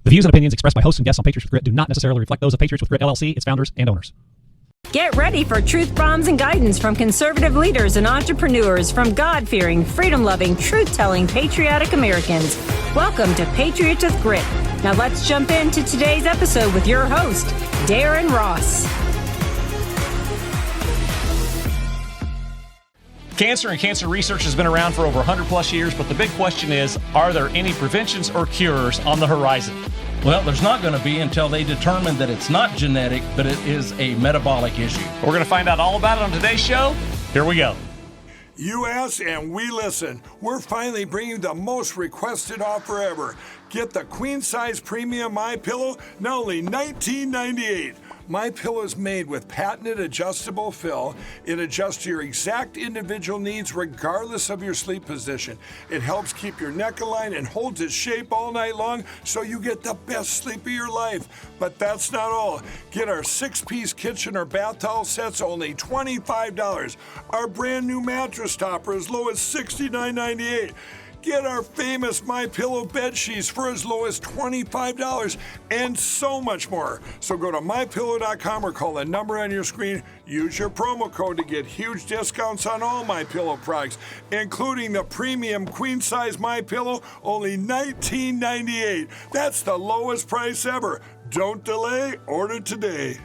The views and opinions expressed by hosts and guests on Patriots with Grit do not necessarily reflect those of Patriots with Grit LLC, its founders, and owners. Get ready for truth bombs and guidance from conservative leaders and entrepreneurs from God-fearing, freedom-loving, truth-telling, patriotic Americans. Welcome to Patriots with Grit. Now let's jump into today's episode with your host, Darren Ross. Cancer and cancer research has been around for over 100 plus years, but the big question is, are there any preventions or cures on the horizon? Well, there's not going to be until they determine that it's not genetic, but it is a metabolic issue. We're going to find out all about it on today's show. Here we go. You ask and we listen. We're finally bringing the most requested offer ever. Get the queen size premium MyPillow, now only $19.98. MyPillow is made with patented adjustable fill. It adjusts to your exact individual needs regardless of your sleep position. It helps keep your neck aligned and holds its shape all night long so you get the best sleep of your life. But that's not all. Get our 6-piece kitchen or bath towel sets only $25. Our brand new mattress topper as low as $69.98. Get our famous MyPillow bed sheets for as low as $25 and so much more. So go to MyPillow.com or call the number on your screen. Use your promo code to get huge discounts on all MyPillow products, including the premium queen-size MyPillow, only $19.98. That's the lowest price ever. Don't delay, order today.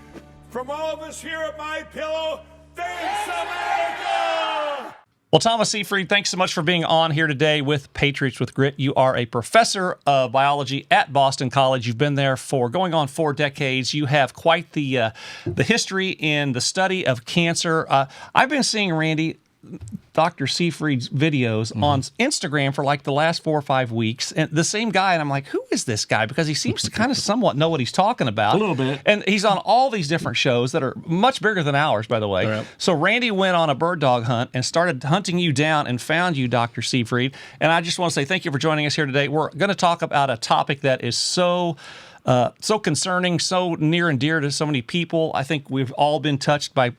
From all of us here at MyPillow, thanks America! Well, Thomas Seyfried, thanks so much for being on here today with Patriots with Grit. You are a professor of biology at Boston College. You've been there for going on 4 decades. You have quite the history in the study of cancer. I've been seeing, Randy, Dr. Seyfried's videos on Instagram for like the last 4 or 5 weeks, and the same guy, and I'm like, who is this guy? Because he seems to kind of somewhat know what he's talking about. A little bit. And he's on all these different shows that are much bigger than ours, by the way. Right. So Randy went on a bird dog hunt and started hunting you down and found you, Dr. Seyfried. And I just want to say thank you for joining us here today. We're going to talk about a topic that is so concerning, so near and dear to so many people. I think we've all been touched by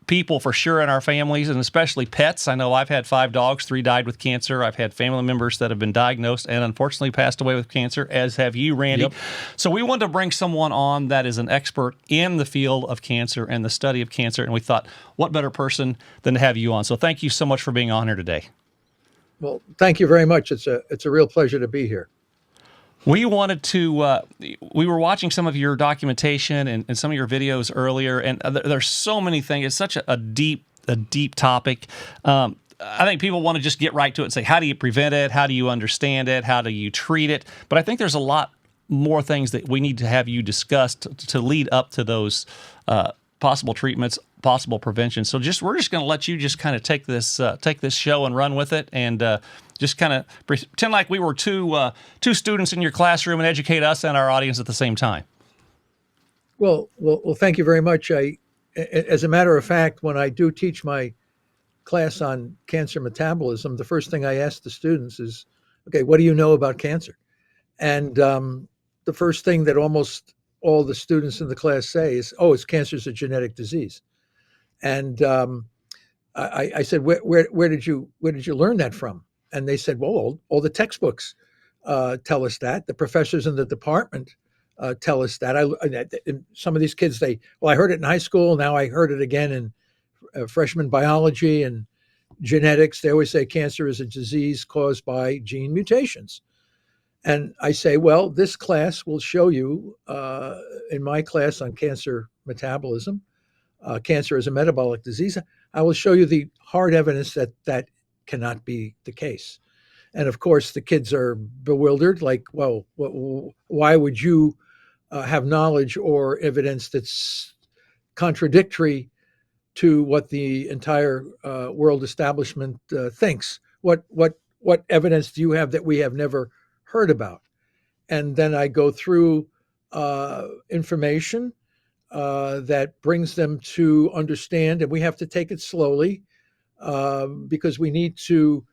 people for sure in our families, and especially pets. I know I've had 5 dogs, 3 died with cancer. I've had family members that have been diagnosed and unfortunately passed away with cancer, as have you, Randy. Yep. So we wanted to bring someone on that is an expert in the field of cancer and the study of cancer, and we thought, what better person than to have you on? So thank you so much for being on here today. Well, thank you very much. It's a real pleasure to be here. We wanted to, we were watching some of your documentation and some of your videos earlier, and there's so many things. It's such a deep topic. I think people want to just get right to it and say, how do you prevent it? How do you understand it? How do you treat it? But I think there's a lot more things that we need to have you discuss to lead up to those possible treatments, possible prevention. So we're just going to let you just kind of take this show and run with it, and just kind of pretend like we were two students in your classroom and educate us and our audience at the same time. Well, thank you very much. As a matter of fact, when I do teach my class on cancer metabolism, the first thing I ask the students is, okay, what do you know about cancer? And the first thing that almost all the students in the class say is, cancer is a genetic disease. And I said, where did you learn that from? And they said, well, all the textbooks tell us that. The professors in the department tell us that. Some of these kids, I heard it in high school. Now I heard it again in freshman biology and genetics. They always say cancer is a disease caused by gene mutations. And I say, well, this class will show you, in my class on cancer metabolism, cancer is a metabolic disease, I will show you the hard evidence that cannot be the case. And of course, the kids are bewildered, like, well, why would you have knowledge or evidence that's contradictory to what the entire world establishment thinks? What evidence do you have that we have never heard about? And then I go through information that brings them to understand, and we have to take it slowly because we need to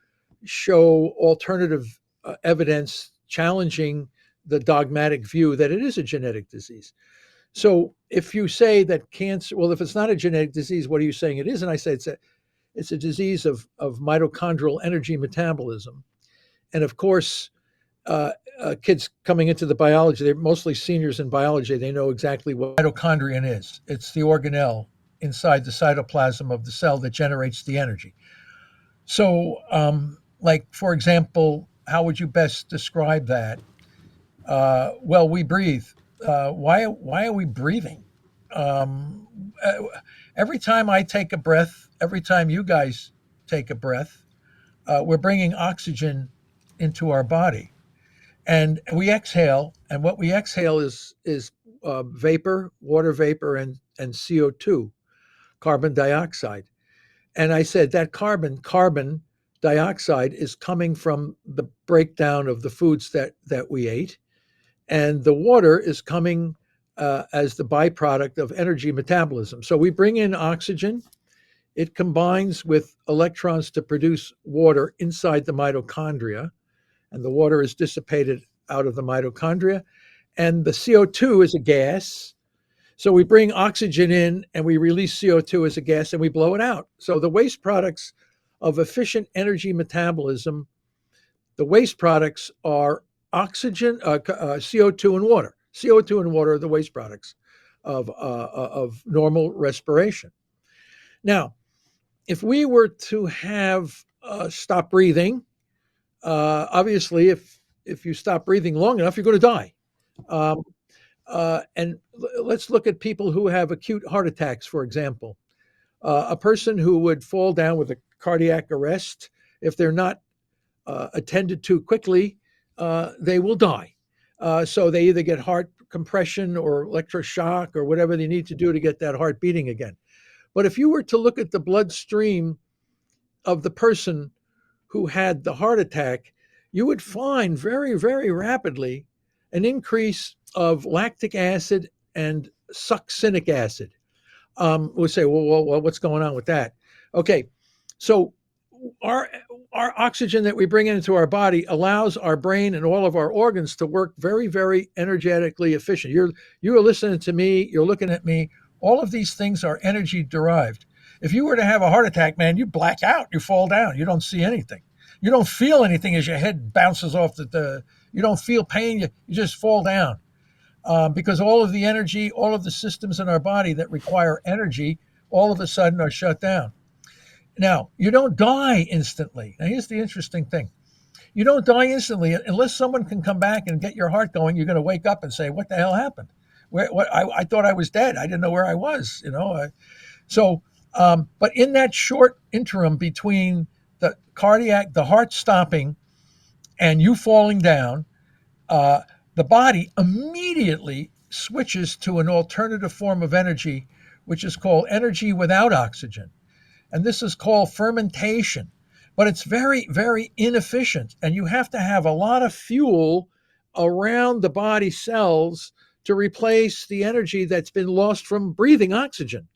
show alternative evidence challenging the dogmatic view that it is a genetic disease. So if you say that cancer, well, if it's not a genetic disease, what are you saying it is? And I say it's a disease of mitochondrial energy metabolism. And of course, kids coming into the biology, they're mostly seniors in biology. They know exactly what mitochondrion is. It's the organelle inside the cytoplasm of the cell that generates the energy. So, like, for example, how would you best describe that? Well, we breathe. Why are we breathing? Um, uh, every time I take a breath, every time you guys take a breath, we're bringing oxygen into our body, and we exhale. And what we exhale is vapor, water vapor, and CO2, carbon dioxide. And I said that carbon dioxide is coming from the breakdown of the foods that we ate, and the water is coming as the byproduct of energy metabolism. So we bring in oxygen, it combines with electrons to produce water inside the mitochondria, and the water is dissipated out of the mitochondria. And the CO2 is a gas. So we bring oxygen in and we release CO2 as a gas and we blow it out. So the waste products of efficient energy metabolism, the waste products are oxygen, CO2, and water. CO2 and water are the waste products of normal respiration. Now, if we were to have stop breathing, obviously, if you stop breathing long enough, you're going to die. Um, and let's look at people who have acute heart attacks, for example. A person who would fall down with a cardiac arrest, if they're not attended to quickly, they will die. So they either get heart compression or electroshock or whatever they need to do to get that heart beating again. But if you were to look at the bloodstream of the person who had the heart attack, you would find very, very rapidly an increase of lactic acid and succinic acid. We'll say, well, what's going on with that? Okay, so our oxygen that we bring into our body allows our brain and all of our organs to work very, very energetically efficient. You're listening to me, you're looking at me. All of these things are energy derived. If you were to have a heart attack, man, you black out, you fall down, you don't see anything. You don't feel anything as your head bounces off you don't feel pain, you just fall down. Because all of the energy, all of the systems in our body that require energy, all of a sudden are shut down. Now, you don't die instantly. Now, here's the interesting thing. You don't die instantly unless someone can come back and get your heart going. You're going to wake up and say, what the hell happened? I thought I was dead. I didn't know where I was, but in that short interim between the heart stopping and you falling down, the body immediately switches to an alternative form of energy, which is called energy without oxygen. And this is called fermentation. But it's very, very inefficient. And you have to have a lot of fuel around the body cells to replace the energy that's been lost from breathing oxygen.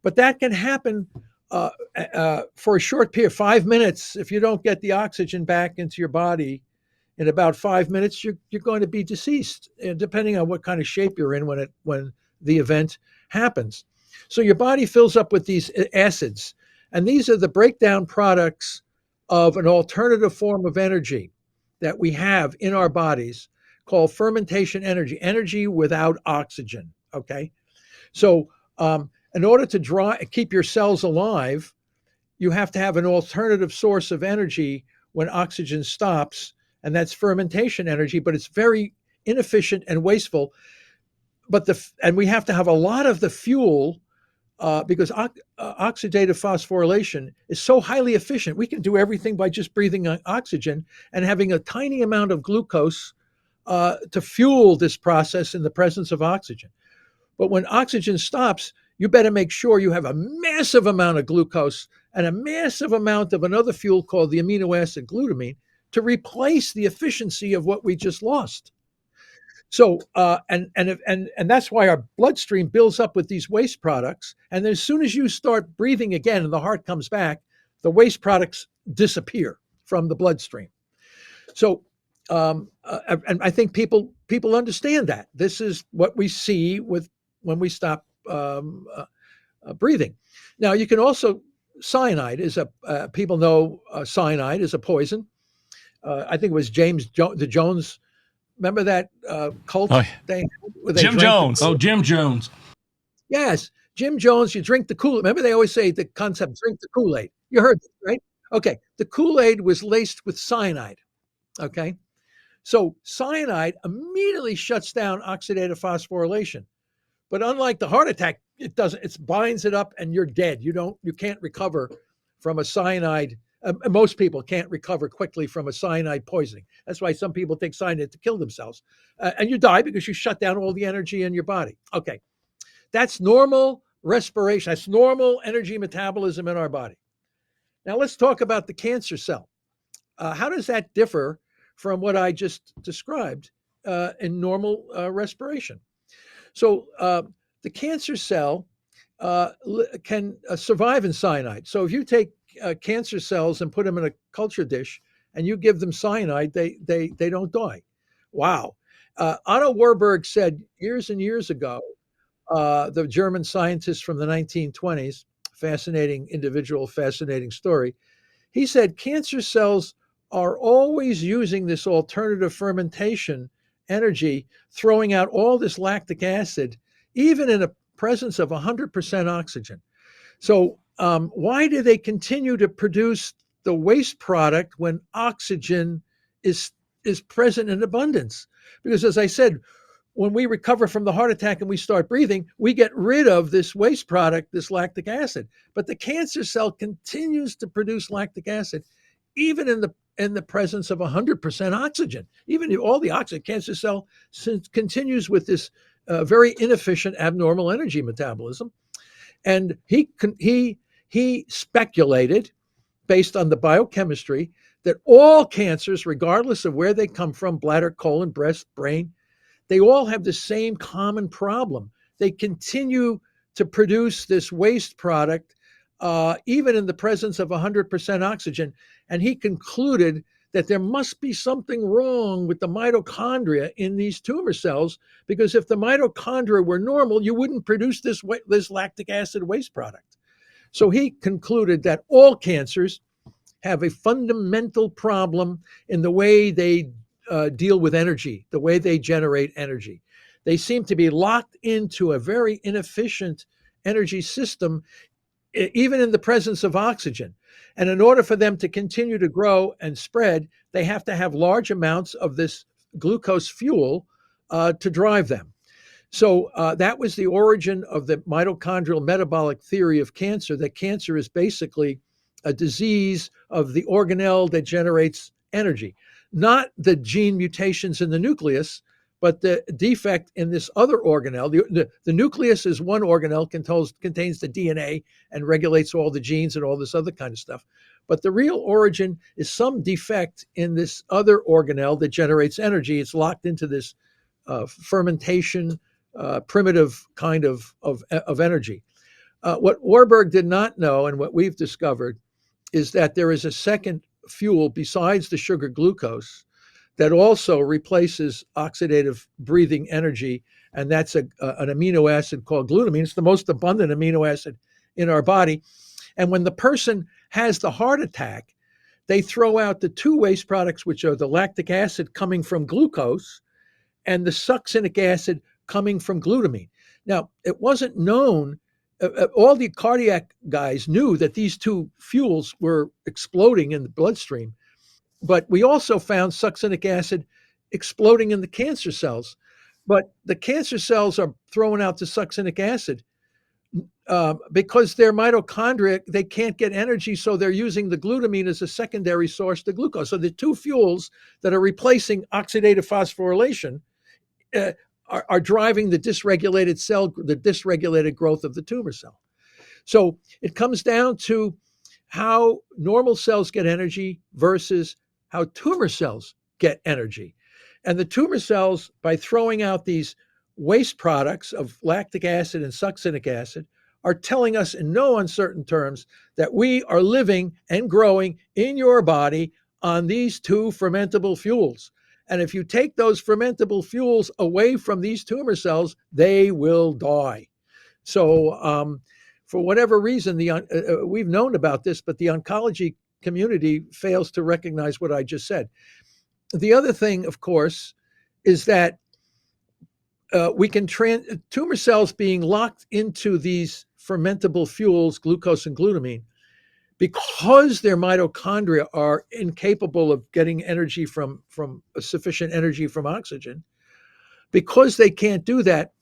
But that can happen for a short period, 5 minutes. If you don't get the oxygen back into your body in about 5 minutes, you're going to be deceased, depending on what kind of shape you're in when the event happens. So your body fills up with these acids, and these are the breakdown products of an alternative form of energy that we have in our bodies called fermentation energy, energy without oxygen. Okay, so in order to keep your cells alive, you have to have an alternative source of energy when oxygen stops, and that's fermentation energy, but it's very inefficient and wasteful. And we have to have a lot of the fuel because oxidative phosphorylation is so highly efficient. We can do everything by just breathing oxygen and having a tiny amount of glucose to fuel this process in the presence of oxygen. But when oxygen stops, you better make sure you have a massive amount of glucose and a massive amount of another fuel called the amino acid glutamine to replace the efficiency of what we just lost. So, and that's why our bloodstream builds up with these waste products. And as soon as you start breathing again and the heart comes back, the waste products disappear from the bloodstream. So, and I think people understand that this is what we see when we stop breathing. Now, you can also cyanide is people know cyanide is a poison. I think it was the Jones. Remember that cult Oh, they had where they Jim drank the Jones. Oh, Jim Jones. Yes, Jim Jones, you drink the Kool-Aid. Remember they always say the concept, drink the Kool-Aid. You heard this, right? Okay, the Kool-Aid was laced with cyanide, okay? So cyanide immediately shuts down oxidative phosphorylation. But unlike the heart attack, it doesn't, it binds it up and you're dead. You can't recover from a cyanide. Most people can't recover quickly from a cyanide poisoning. That's why some people take cyanide to kill themselves. And you die because you shut down all the energy in your body. Okay. That's normal respiration. That's normal energy metabolism in our body. Now let's talk about the cancer cell. How does that differ from what I just described in normal respiration? So the cancer cell can survive in cyanide. So if you take cancer cells and put them in a culture dish and you give them cyanide, they don't die. Wow. Otto Warburg said years and years ago, the German scientist from the 1920s, fascinating individual, fascinating story. He said cancer cells are always using this alternative fermentation energy, throwing out all this lactic acid, even in the presence of 100% oxygen. So, why do they continue to produce the waste product when oxygen is present in abundance? Because, as I said, when we recover from the heart attack and we start breathing, we get rid of this waste product, this lactic acid. But the cancer cell continues to produce lactic acid, even in the presence of 100% oxygen. Even if all the oxygen, cancer cell continues with this very inefficient, abnormal energy metabolism. And he speculated, based on the biochemistry, that all cancers, regardless of where they come from, bladder, colon, breast, brain, they all have the same common problem. They continue to produce this waste product, even in the presence of 100% oxygen. And he concluded that there must be something wrong with the mitochondria in these tumor cells, because if the mitochondria were normal, you wouldn't produce this lactic acid waste product. So he concluded that all cancers have a fundamental problem in the way they deal with energy, the way they generate energy. They seem to be locked into a very inefficient energy system, even in the presence of oxygen. And in order for them to continue to grow and spread, they have to have large amounts of this glucose fuel to drive them. So that was the origin of the mitochondrial metabolic theory of cancer, that cancer is basically a disease of the organelle that generates energy. Not the gene mutations in the nucleus, but the defect in this other organelle. The nucleus is one organelle, contains the DNA and regulates all the genes and all this other kind of stuff. But the real origin is some defect in this other organelle that generates energy. It's locked into this fermentation, primitive kind of energy. What Warburg did not know, and what we've discovered, is that there is a second fuel besides the sugar glucose that also replaces oxidative breathing energy, and that's an amino acid called glutamine. It's the most abundant amino acid in our body. And when the person has the heart attack, they throw out the two waste products, which are the lactic acid coming from glucose and the succinic acid coming from glutamine. Now, it wasn't known. All the cardiac guys knew that these two fuels were exploding in the bloodstream, but we also found succinic acid exploding in the cancer cells. But the cancer cells are throwing out the succinic acid because their mitochondria, they can't get energy, so they're using the glutamine as a secondary source to glucose. So the two fuels that are replacing oxidative phosphorylation are driving the dysregulated growth of the tumor cell. So it comes down to how normal cells get energy versus how tumor cells get energy. And the tumor cells, by throwing out these waste products of lactic acid and succinic acid, are telling us in no uncertain terms that we are living and growing in your body on these two fermentable fuels. And if you take those fermentable fuels away from these tumor cells, they will die. So for whatever reason, we've known about this, but the oncology community fails to recognize what I just said. The other thing, of course, is that we can tumor cells being locked into these fermentable fuels, glucose and glutamine, because their mitochondria are incapable of getting energy from sufficient energy from oxygen. Because they can't do that,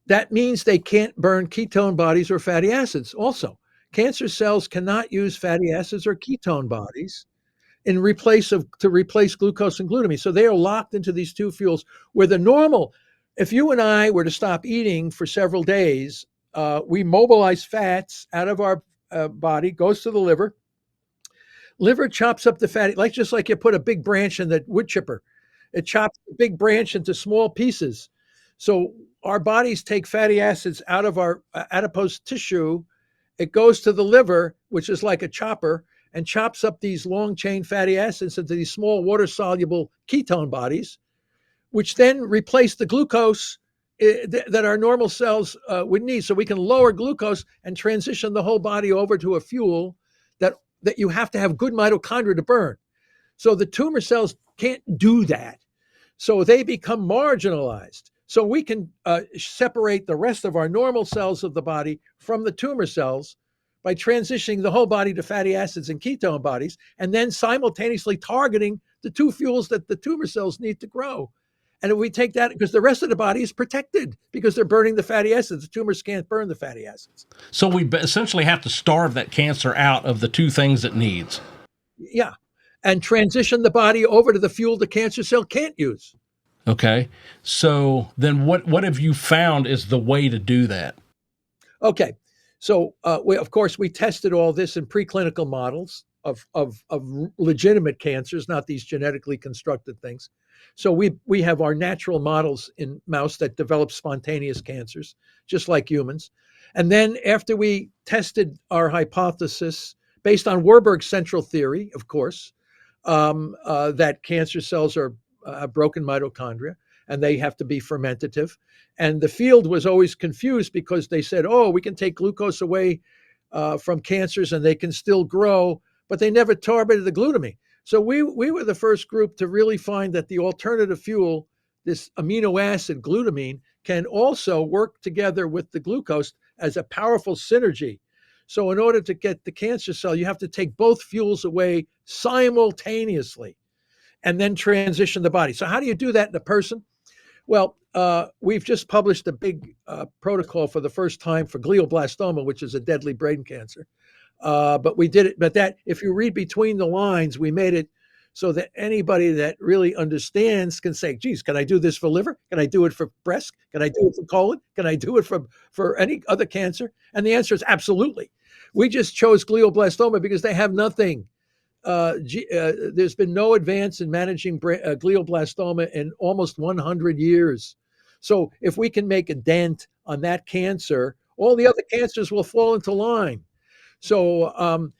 that means they can't burn ketone bodies or fatty acids. Also, cancer cells cannot use fatty acids or ketone bodies to replace glucose and glutamine. So they are locked into these two fuels where the normal, if you and I were to stop eating for several days, we mobilize fats out of our body, goes to the liver. Liver chops up the fatty, just like you put a big branch in the wood chipper. It chops the big branch into small pieces. So our bodies take fatty acids out of our adipose tissue. It goes to the liver, which is like a chopper, and chops up these long chain fatty acids into these small water soluble ketone bodies, which then replace the glucose that our normal cells would need. So we can lower glucose and transition the whole body over to a fuel that you have to have good mitochondria to burn. So the tumor cells can't do that. So they become marginalized. So we can separate the rest of our normal cells of the body from the tumor cells by transitioning the whole body to fatty acids and ketone bodies, and then simultaneously targeting the two fuels that the tumor cells need to grow. And if we take that, because the rest of the body is protected because they're burning the fatty acids, the tumors can't burn the fatty acids. So we essentially have to starve that cancer out of the two things it needs. Yeah. And transition the body over to the fuel the cancer cell can't use. Okay. So then what have you found is the way to do that? Okay. So of course, we tested all this in preclinical models of legitimate cancers, not these genetically constructed things. So we have our natural models in mouse that develop spontaneous cancers, just like humans. And then after we tested our hypothesis based on Warburg's central theory, of course, that cancer cells are broken mitochondria and they have to be fermentative. And the field was always confused because they said, oh, we can take glucose away from cancers and they can still grow, but they never targeted the glutamine. So we were the first group to really find that the alternative fuel, this amino acid glutamine, can also work together with the glucose as a powerful synergy. So in order to get the cancer cell, you have to take both fuels away simultaneously and then transition the body. So how do you do that in a person? Well, we've just published a big protocol for the first time for glioblastoma, which is a deadly brain cancer. But we did it. But that, if you read between the lines, we made it so that anybody that really understands can say, geez, can I do this for liver? Can I do it for breast? Can I do it for colon? Can I do it for any other cancer? And the answer is absolutely. We just chose glioblastoma because they have nothing. There's been no advance in managing glioblastoma in almost 100 years. So if we can make a dent on that cancer, all the other cancers will fall into line. So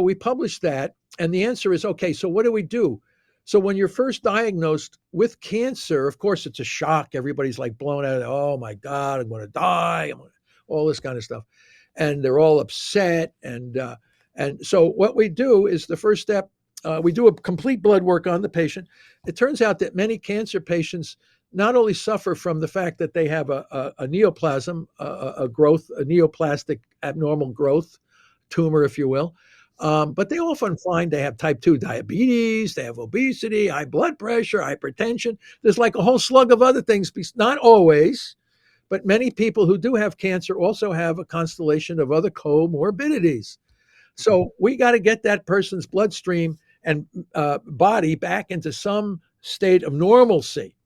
we published that, and the answer is, okay, so what do we do? So when you're first diagnosed with cancer, of course, it's a shock. Everybody's like blown out. Oh my God, I'm going to die. All this kind of stuff. And they're all upset. And so what we do is the first step, we do a complete blood work on the patient. It turns out that many cancer patients not only suffer from the fact that they have a neoplasm, a neoplastic abnormal growth, tumor, if you will, but they often find they have type 2 diabetes, they have obesity, high blood pressure, hypertension. There's like a whole slug of other things, not always, but many people who do have cancer also have a constellation of other comorbidities. So we got to get that person's bloodstream and body back into some state of normalcy.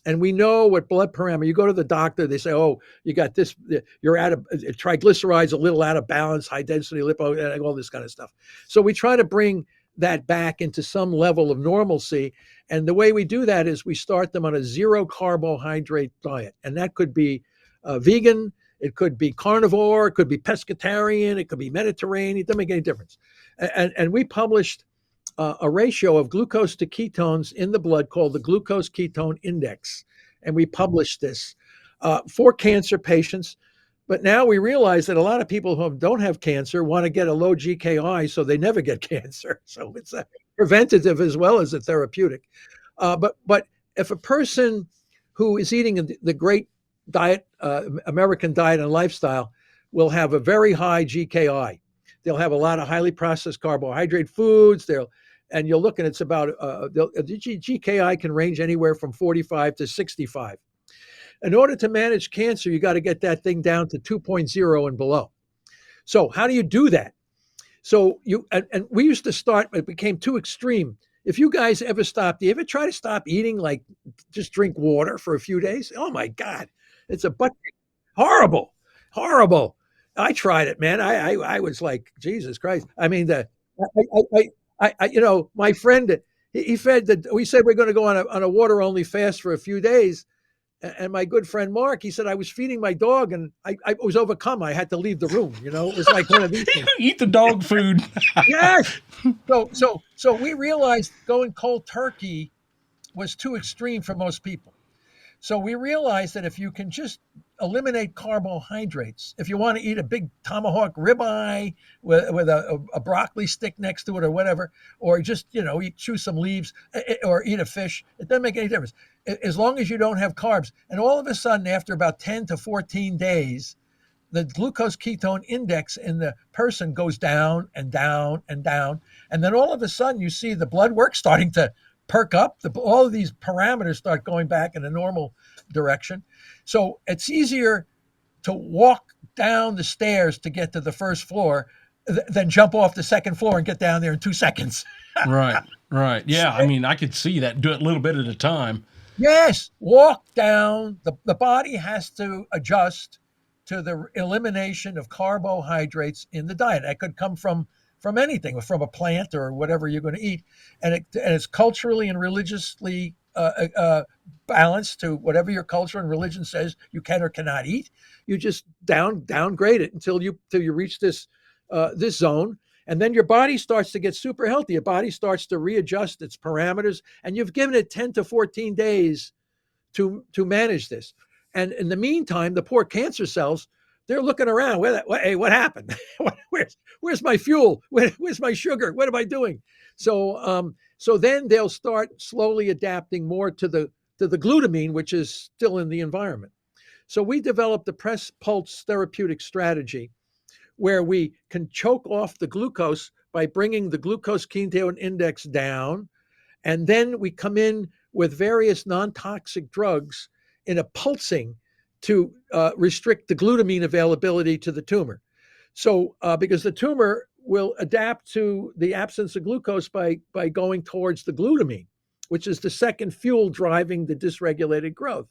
And we know what blood parameter, you go to the doctor, they say, oh, you got this, you're out of triglycerides, a little out of balance, high density lipo, all this kind of stuff. So we try to bring that back into some level of normalcy. And the way we do that is we start them on a zero carbohydrate diet. And that could be vegan, it could be carnivore, it could be pescatarian, it could be Mediterranean, it doesn't make any difference. And we published a ratio of glucose to ketones in the blood called the glucose ketone index. And we published this for cancer patients. But now we realize that a lot of people who don't have cancer want to get a low GKI so they never get cancer. So it's a preventative as well as a therapeutic. But if a person who is eating the great diet, American diet and lifestyle, will have a very high GKI. They'll have a lot of highly processed carbohydrate foods. And you'll look and it's about the GKI can range anywhere from 45 to 65. In order to manage cancer, you got to get that thing down to 2.0 and below. So how do you do that? So and we used to start, it became too extreme. If you guys ever stopped, do you ever try to stop eating, like just drink water for a few days? Oh my God, it's a butt horrible, horrible. I tried it, man. I was like, Jesus Christ. I mean, my friend, he fed we said we're going to go on a water only fast for a few days. And my good friend Mark, he said I was feeding my dog and I was overcome. I had to leave the room. It was like one of these things. Eat the dog food. Yes. So we realized going cold turkey was too extreme for most people. So we realized that if you can just eliminate carbohydrates, if you want to eat a big tomahawk ribeye with a broccoli stick next to it or whatever, or just, chew some leaves or eat a fish, it doesn't make any difference. As long as you don't have carbs. And all of a sudden, after about 10 to 14 days, the glucose ketone index in the person goes down and down and down. And then all of a sudden you see the blood work starting to perk up. All of these parameters start going back in a normal direction. So it's easier to walk down the stairs to get to the first floor than jump off the second floor and get down there in 2 seconds. Right. Yeah. I mean, I could see that. Do it a little bit at a time. Yes. Walk down. The body has to adjust to the elimination of carbohydrates in the diet. That could come from anything, from a plant or whatever you're going to eat. And it's culturally and religiously balanced to whatever your culture and religion says you can or cannot eat. You just downgrade it until you reach this zone. And then your body starts to get super healthy. Your body starts to readjust its parameters. And you've given it 10 to 14 days to manage this. And in the meantime, the poor cancer cells, they're looking around. Hey, what happened? Where's my fuel? Where's my sugar? What am I doing? So then they'll start slowly adapting more to the glutamine, which is still in the environment. So we developed the press pulse therapeutic strategy, where we can choke off the glucose by bringing the glucose ketone index down, and then we come in with various non-toxic drugs in a pulsing to restrict the glutamine availability to the tumor. So because the tumor will adapt to the absence of glucose by going towards the glutamine, which is the second fuel driving the dysregulated growth.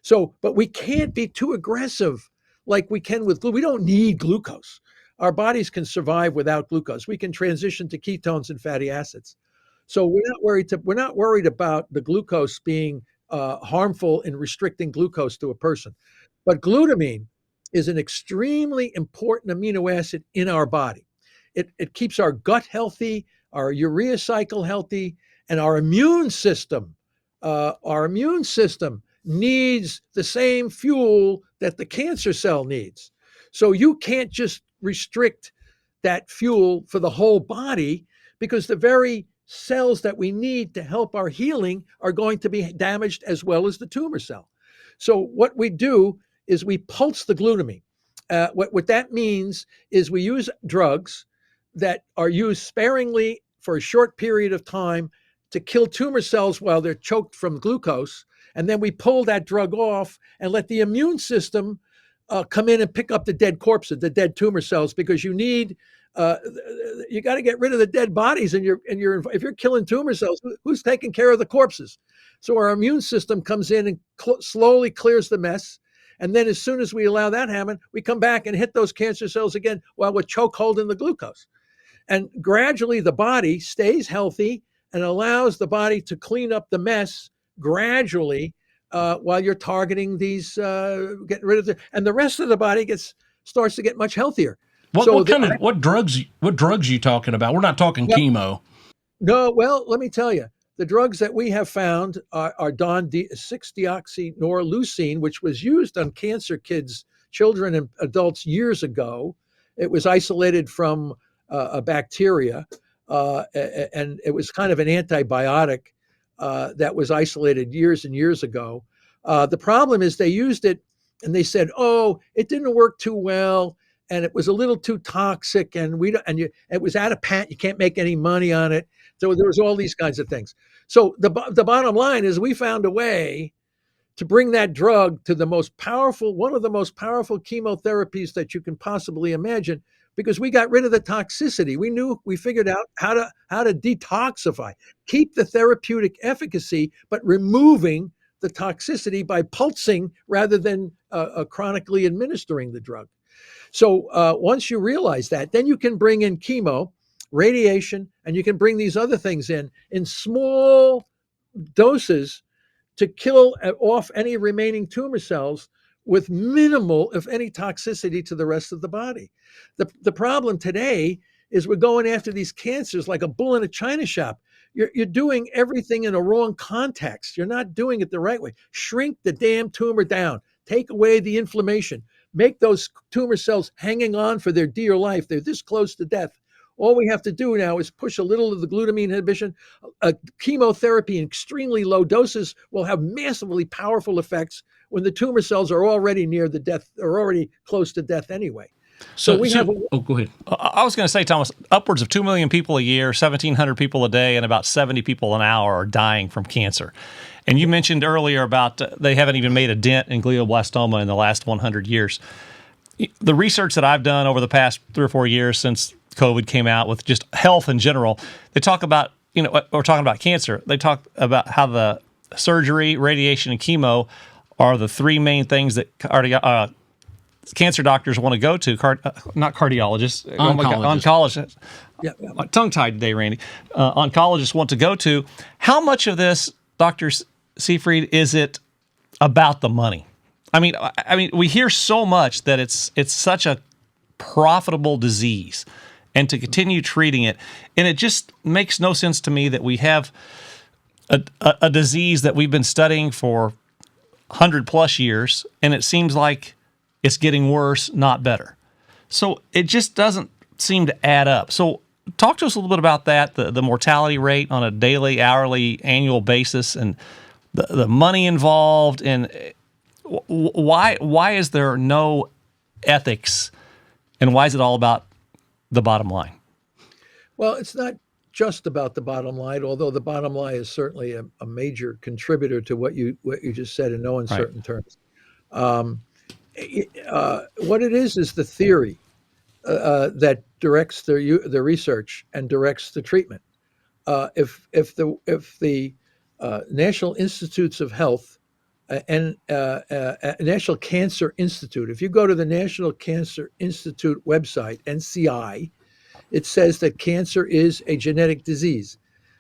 So, but we can't be too aggressive like we can with glucose. We don't need glucose. Our bodies can survive without glucose. We can transition to ketones and fatty acids. So we're not worried about the glucose being harmful in restricting glucose to a person. But glutamine is an extremely important amino acid in our body. It keeps our gut healthy, our urea cycle healthy, and our immune system needs the same fuel that the cancer cell needs. So you can't just restrict that fuel for the whole body, because the very cells that we need to help our healing are going to be damaged as well as the tumor cell. So what we do is we pulse the glutamine. What that means is we use drugs that are used sparingly for a short period of time to kill tumor cells while they're choked from glucose. And then we pull that drug off and let the immune system come in and pick up the dead corpses, the dead tumor cells, because you got to get rid of the dead bodies if you're killing tumor cells, who's taking care of the corpses? So our immune system comes in and slowly clears the mess. And then as soon as we allow that to happen, we come back and hit those cancer cells again while we're choke holding the glucose. And gradually the body stays healthy and allows the body to clean up the mess gradually while you're targeting these, getting rid of and the rest of the body starts to get much healthier. What drugs are you talking about? We're not talking chemo. No, well, let me tell you, the drugs that we have found are 6-deoxynorleucine, which was used on cancer kids children and adults years ago. It was isolated from a bacteria, and it was kind of an antibiotic that was isolated years and years ago. The problem is they used it and they said, "Oh, it didn't work too well, and it was a little too toxic, and it was out of patent. You can't make any money on it." So there was all these kinds of things. So the bottom line is we found a way to bring that drug to one of the most powerful chemotherapies that you can possibly imagine, because we got rid of the toxicity. We figured out how to detoxify, keep the therapeutic efficacy, but removing the toxicity by pulsing rather than chronically administering the drug. So once you realize that, then you can bring in chemo, radiation, and you can bring these other things in small doses to kill off any remaining tumor cells with minimal, if any, toxicity to the rest of the body. The problem today is we're going after these cancers like a bull in a china shop. You're doing everything in a wrong context. You're not doing it the right way. Shrink the damn tumor down. Take away the inflammation. Make those tumor cells hanging on for their dear life. They're this close to death. All we have to do now is push a little of the glutamine inhibition. Chemotherapy in extremely low doses will have massively powerful effects when the tumor cells are already near the death, or already close to death anyway. So go ahead. I was going to say, Thomas, upwards of 2 million people a year, 1,700 people a day, and about 70 people an hour are dying from cancer. And you mentioned earlier about they haven't even made a dent in glioblastoma in the last 100 years. The research that I've done over the past 3 or 4 years since COVID came out with just health in general, they talk about, we're talking about cancer. They talk about how the surgery, radiation, and chemo are the 3 main things that cancer doctors want to go to, not cardiologists, oncologists. Yeah. Tongue-tied today, Randy. Oncologists want to go to. How much of this, Dr. Seyfried, is it about the money? I mean, we hear so much that it's such a profitable disease, and to continue treating it, and it just makes no sense to me that we have a disease that we've been studying for 100+ years, and it seems like it's getting worse, not better. So it just doesn't seem to add up. So talk to us a little bit about that, the mortality rate on a daily, hourly, annual basis, and the money involved, and why is there no ethics, and why is it all about the bottom line? Well, it's not just about the bottom line, although the bottom line is certainly a major contributor to what you just said in no uncertain terms. What it is the theory that directs the research and directs the treatment. If the National Institutes of Health and National Cancer Institute, if you go to the National Cancer Institute website, NCI, it says that cancer is a genetic disease,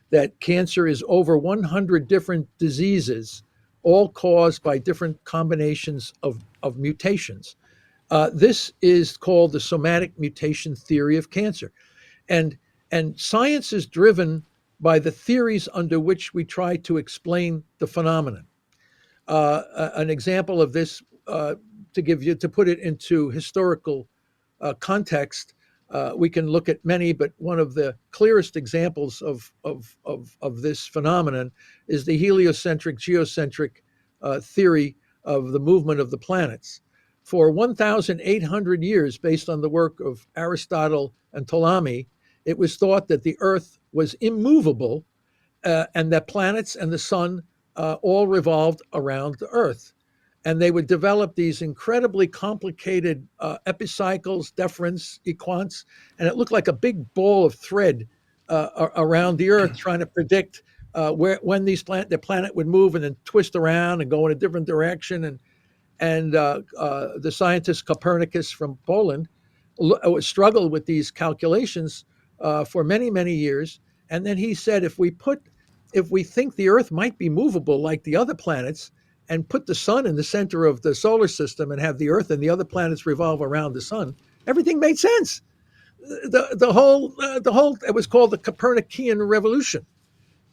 that cancer is over 100 different diseases, all caused by different combinations of mutations. This is called the somatic mutation theory of cancer. And science is driven by the theories under which we try to explain the phenomenon. An example of this, to put it into historical context, we can look at many, but one of the clearest examples of this phenomenon is the heliocentric geocentric theory of the movement of the planets. For 1,800 years, based on the work of Aristotle and Ptolemy, it was thought that the Earth was immovable and that planets and the sun all revolved around the Earth. And they would develop these incredibly complicated epicycles, deferents, equants, and it looked like a big ball of thread around the Earth, trying to predict when the planet would move and then twist around and go in a different direction. And the scientist Copernicus from Poland struggled with these calculations for many, many years. And then he said, if we think the Earth might be movable like the other planets, and put the sun in the center of the solar system and have the Earth and the other planets revolve around the sun, everything made sense. The whole it was called the Copernican revolution,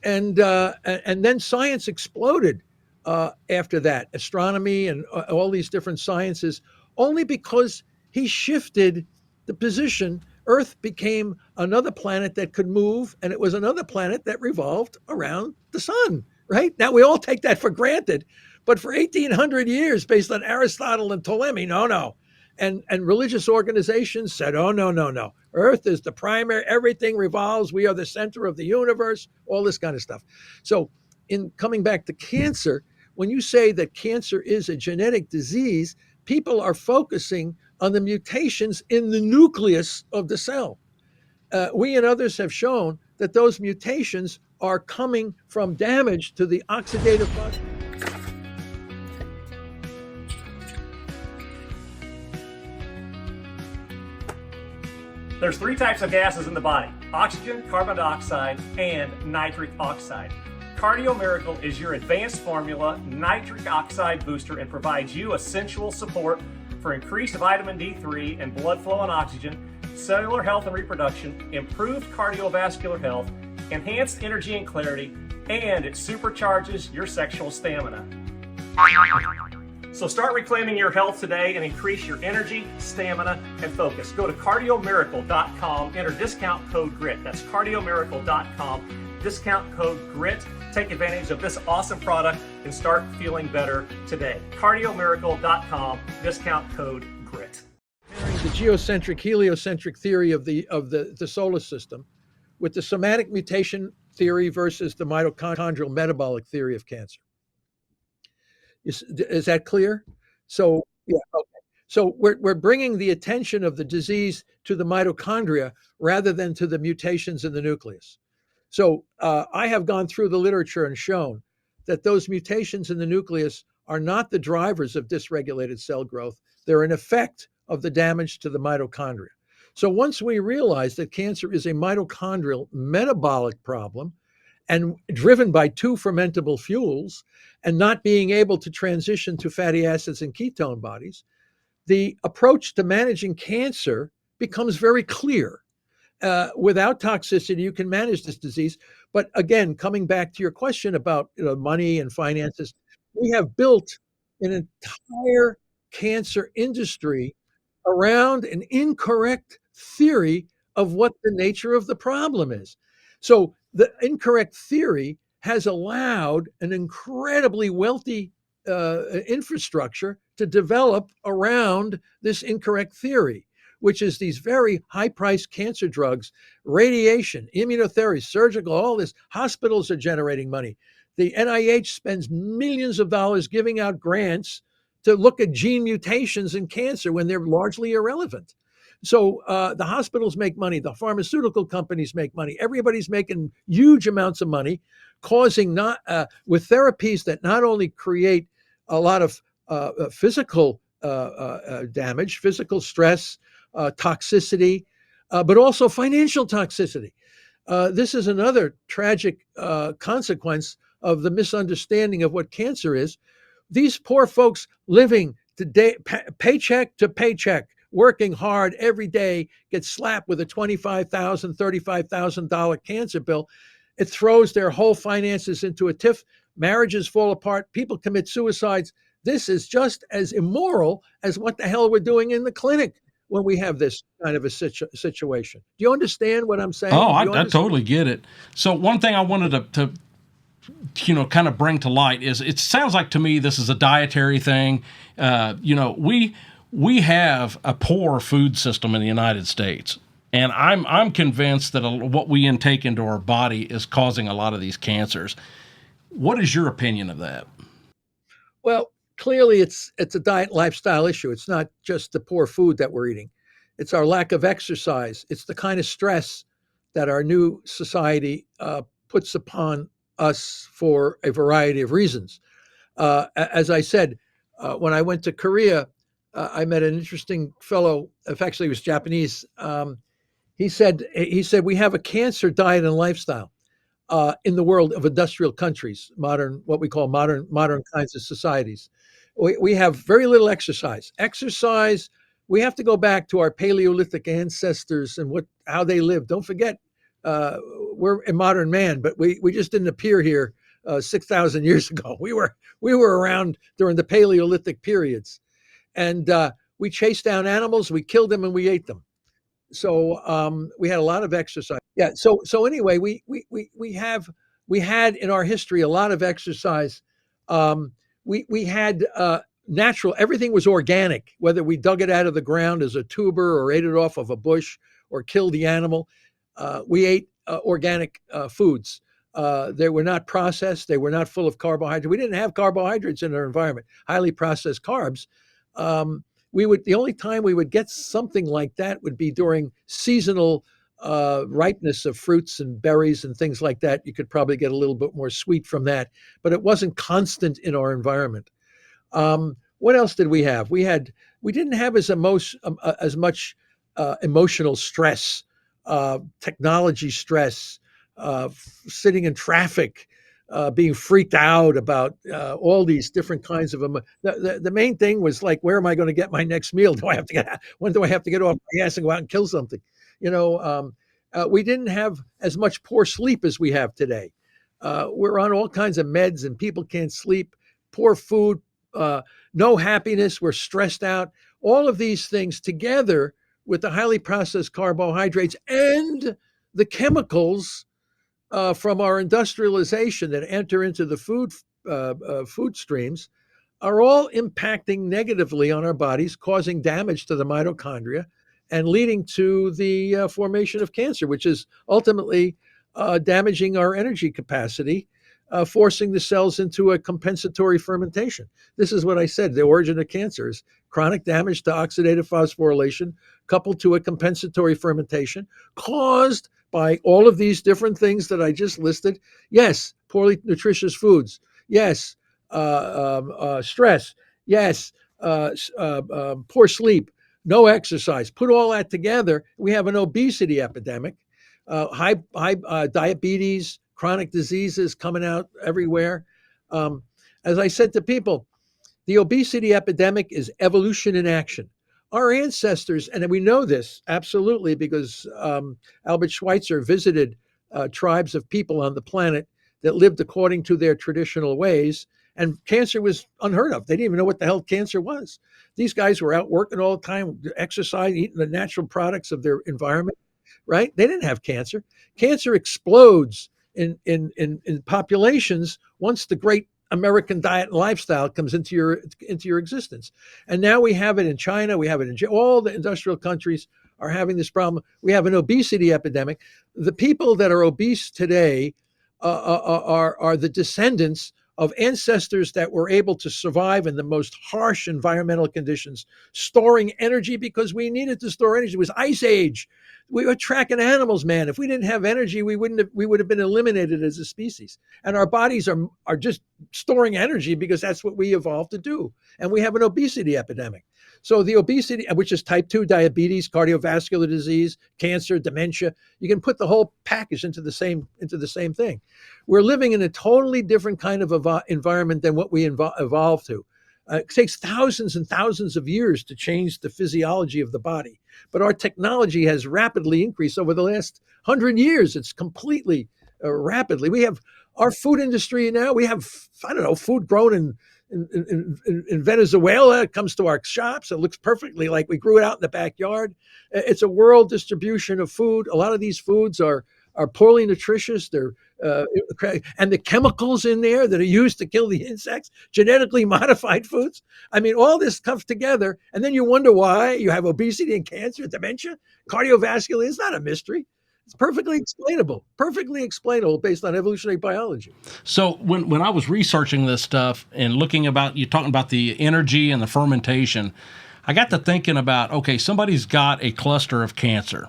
and then science exploded after that. Astronomy and all these different sciences only because he shifted the position. Earth became another planet that could move, and it was another planet that revolved around the sun, right? Now, we all take that for granted, but for 1,800 years, based on Aristotle and Ptolemy, no. And religious organizations said, oh, no. Earth is the primary, everything revolves, we are the center of the universe, all this kind of stuff. So in coming back to cancer, when you say that cancer is a genetic disease, people are focusing on the mutations in the nucleus of the cell. We and others have shown that those mutations are coming from damage to the oxidative process. There's 3 types of gases in the body: oxygen, carbon dioxide, and nitric oxide. Cardio Miracle is your advanced formula nitric oxide booster and provides you essential support for increased vitamin D3 and blood flow and oxygen, cellular health and reproduction, improved cardiovascular health, enhanced energy and clarity, and it supercharges your sexual stamina. So start reclaiming your health today and increase your energy, stamina, and focus. Go to cardiomiracle.com, enter discount code GRIT. That's cardiomiracle.com, discount code GRIT. Take advantage of this awesome product and start feeling better today. cardiomiracle.com, discount code GRIT. The geocentric, heliocentric theory of the solar system with the somatic mutation theory versus the mitochondrial metabolic theory of cancer. Is that clear? So, yeah, okay. So we're bringing the attention of the disease to the mitochondria rather than to the mutations in the nucleus. So I have gone through the literature and shown that those mutations in the nucleus are not the drivers of dysregulated cell growth. They're an effect of the damage to the mitochondria. So once we realize that cancer is a mitochondrial metabolic problem, and driven by 2 fermentable fuels and not being able to transition to fatty acids and ketone bodies, the approach to managing cancer becomes very clear. Without toxicity, you can manage this disease. But again, coming back to your question about money and finances, we have built an entire cancer industry around an incorrect theory of what the nature of the problem is. So the incorrect theory has allowed an incredibly wealthy infrastructure to develop around this incorrect theory, which is these very high-priced cancer drugs, radiation, immunotherapy, surgical, all this. Hospitals are generating money. The NIH spends millions of dollars giving out grants to look at gene mutations in cancer when they're largely irrelevant. So the hospitals make money, the pharmaceutical companies make money, everybody's making huge amounts of money, causing with therapies that not only create a lot of physical damage, physical stress, toxicity, but also financial toxicity. This is another tragic consequence of the misunderstanding of what cancer is. These poor folks living today, paycheck to paycheck, working hard every day, get slapped with a $25,000, $35,000 cancer bill. It throws their whole finances into a tiff. Marriages fall apart. People commit suicides. This is just as immoral as what the hell we're doing in the clinic when we have this kind of a situation. Do you understand what I'm saying? Oh, I totally get it. So one thing I wanted to kind of bring to light is it sounds like to me this is a dietary thing. We have a poor food system in the United States, and I'm convinced that what we intake into our body is causing a lot of these cancers. What is your opinion of that? Well, clearly it's a diet and lifestyle issue. It's not just the poor food that we're eating. It's our lack of exercise. It's the kind of stress that our new society puts upon us for a variety of reasons. As I said, when I went to Korea, I met an interesting fellow. Actually, he was Japanese. He said we have a cancer diet and lifestyle in the world of industrial countries, what we call modern kinds of societies. We have very little exercise. We have to go back to our Paleolithic ancestors and how they lived. Don't forget, we're a modern man, but we just didn't appear here 6,000 years ago. We were around during the Paleolithic periods. And we chased down animals, we killed them, and we ate them. So we had a lot of exercise. Yeah. So anyway, we had in our history a lot of exercise. We had natural. Everything was organic, whether we dug it out of the ground as a tuber or ate it off of a bush or killed the animal. We ate organic foods. They were not processed. They were not full of carbohydrates. We didn't have carbohydrates in our environment. Highly processed carbs. The only time we would get something like that would be during seasonal ripeness of fruits and berries and things like that. You could probably get a little bit more sweet from that, but it wasn't constant in our environment. What else did we have? We didn't have as much emotional stress, technology stress, sitting in traffic, being freaked out about all these different kinds of them. The main thing was like, where am I going to get my next meal? When do I have to get off my ass and go out and kill something? We didn't have as much poor sleep as we have today. We're on all kinds of meds and people can't sleep, poor food, no happiness. We're stressed out. All of these things together with the highly processed carbohydrates and the chemicals from our industrialization that enter into the food streams are all impacting negatively on our bodies, causing damage to the mitochondria and leading to the formation of cancer, which is ultimately damaging our energy capacity, forcing the cells into a compensatory fermentation. This is what I said. The origin of cancer is chronic damage to oxidative phosphorylation coupled to a compensatory fermentation caused by all of these different things that I just listed. Yes, poorly nutritious foods. Yes, stress. Yes, poor sleep. No exercise. Put all that together, we have an obesity epidemic, high diabetes, chronic diseases coming out everywhere. As I said to people, the obesity epidemic is evolution in action. Our ancestors, and we know this absolutely because Albert Schweitzer visited tribes of people on the planet that lived according to their traditional ways, and cancer was unheard of. They didn't even know what the hell cancer was. These guys were out working all the time, exercising, eating the natural products of their environment, right? They didn't have cancer. Cancer explodes in populations once the great American diet and lifestyle comes into your existence. And now we have it in China. We have it in all the industrial countries are having this problem. We have an obesity epidemic. The people that are obese today are the descendants of ancestors that were able to survive in the most harsh environmental conditions, storing energy because we needed to store energy. It was ice age. We were tracking animals, man. If we didn't have energy, we would have been eliminated as a species. And our bodies are just storing energy because that's what we evolved to do. And we have an obesity epidemic. So the obesity, which is type 2 diabetes, cardiovascular disease, cancer, dementia, you can put the whole package into the same thing. We're living in a totally different kind of environment than what we evolved to. It takes thousands and thousands of years to change the physiology of the body. But our technology has rapidly increased over the last 100 years. It's completely rapidly. We have our food industry now. We have, food grown in Venezuela. It comes to our shops. It looks perfectly like we grew it out in the backyard. It's a world distribution of food. A lot of these foods are poorly nutritious. They're and the chemicals in there that are used to kill the insects, genetically modified foods. I mean, all this comes together, and then you wonder why you have obesity and cancer, dementia, cardiovascular. It's not a mystery. It's perfectly explainable based on evolutionary biology. So when I was researching this stuff and looking about, you talking about the energy and the fermentation, I got to thinking about, okay, somebody's got a cluster of cancer.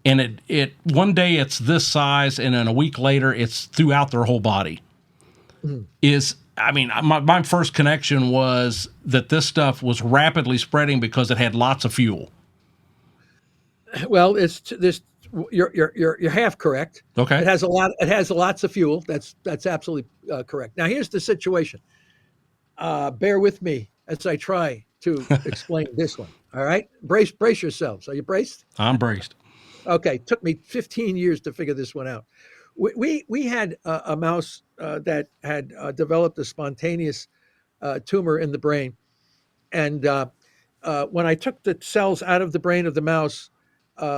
And it one day it's this size, and then a week later it's throughout their whole body. My first connection was that this stuff was rapidly spreading because it had lots of fuel. Well, you're half correct. Okay. It has lots of fuel. That's absolutely correct. Now here's the situation. Bear with me as I try to explain this one. All right, brace yourselves. Are you braced? I'm braced. Okay, took me 15 years to figure this one out. We had a mouse that had developed a spontaneous tumor in the brain, and when I took the cells out of the brain of the mouse,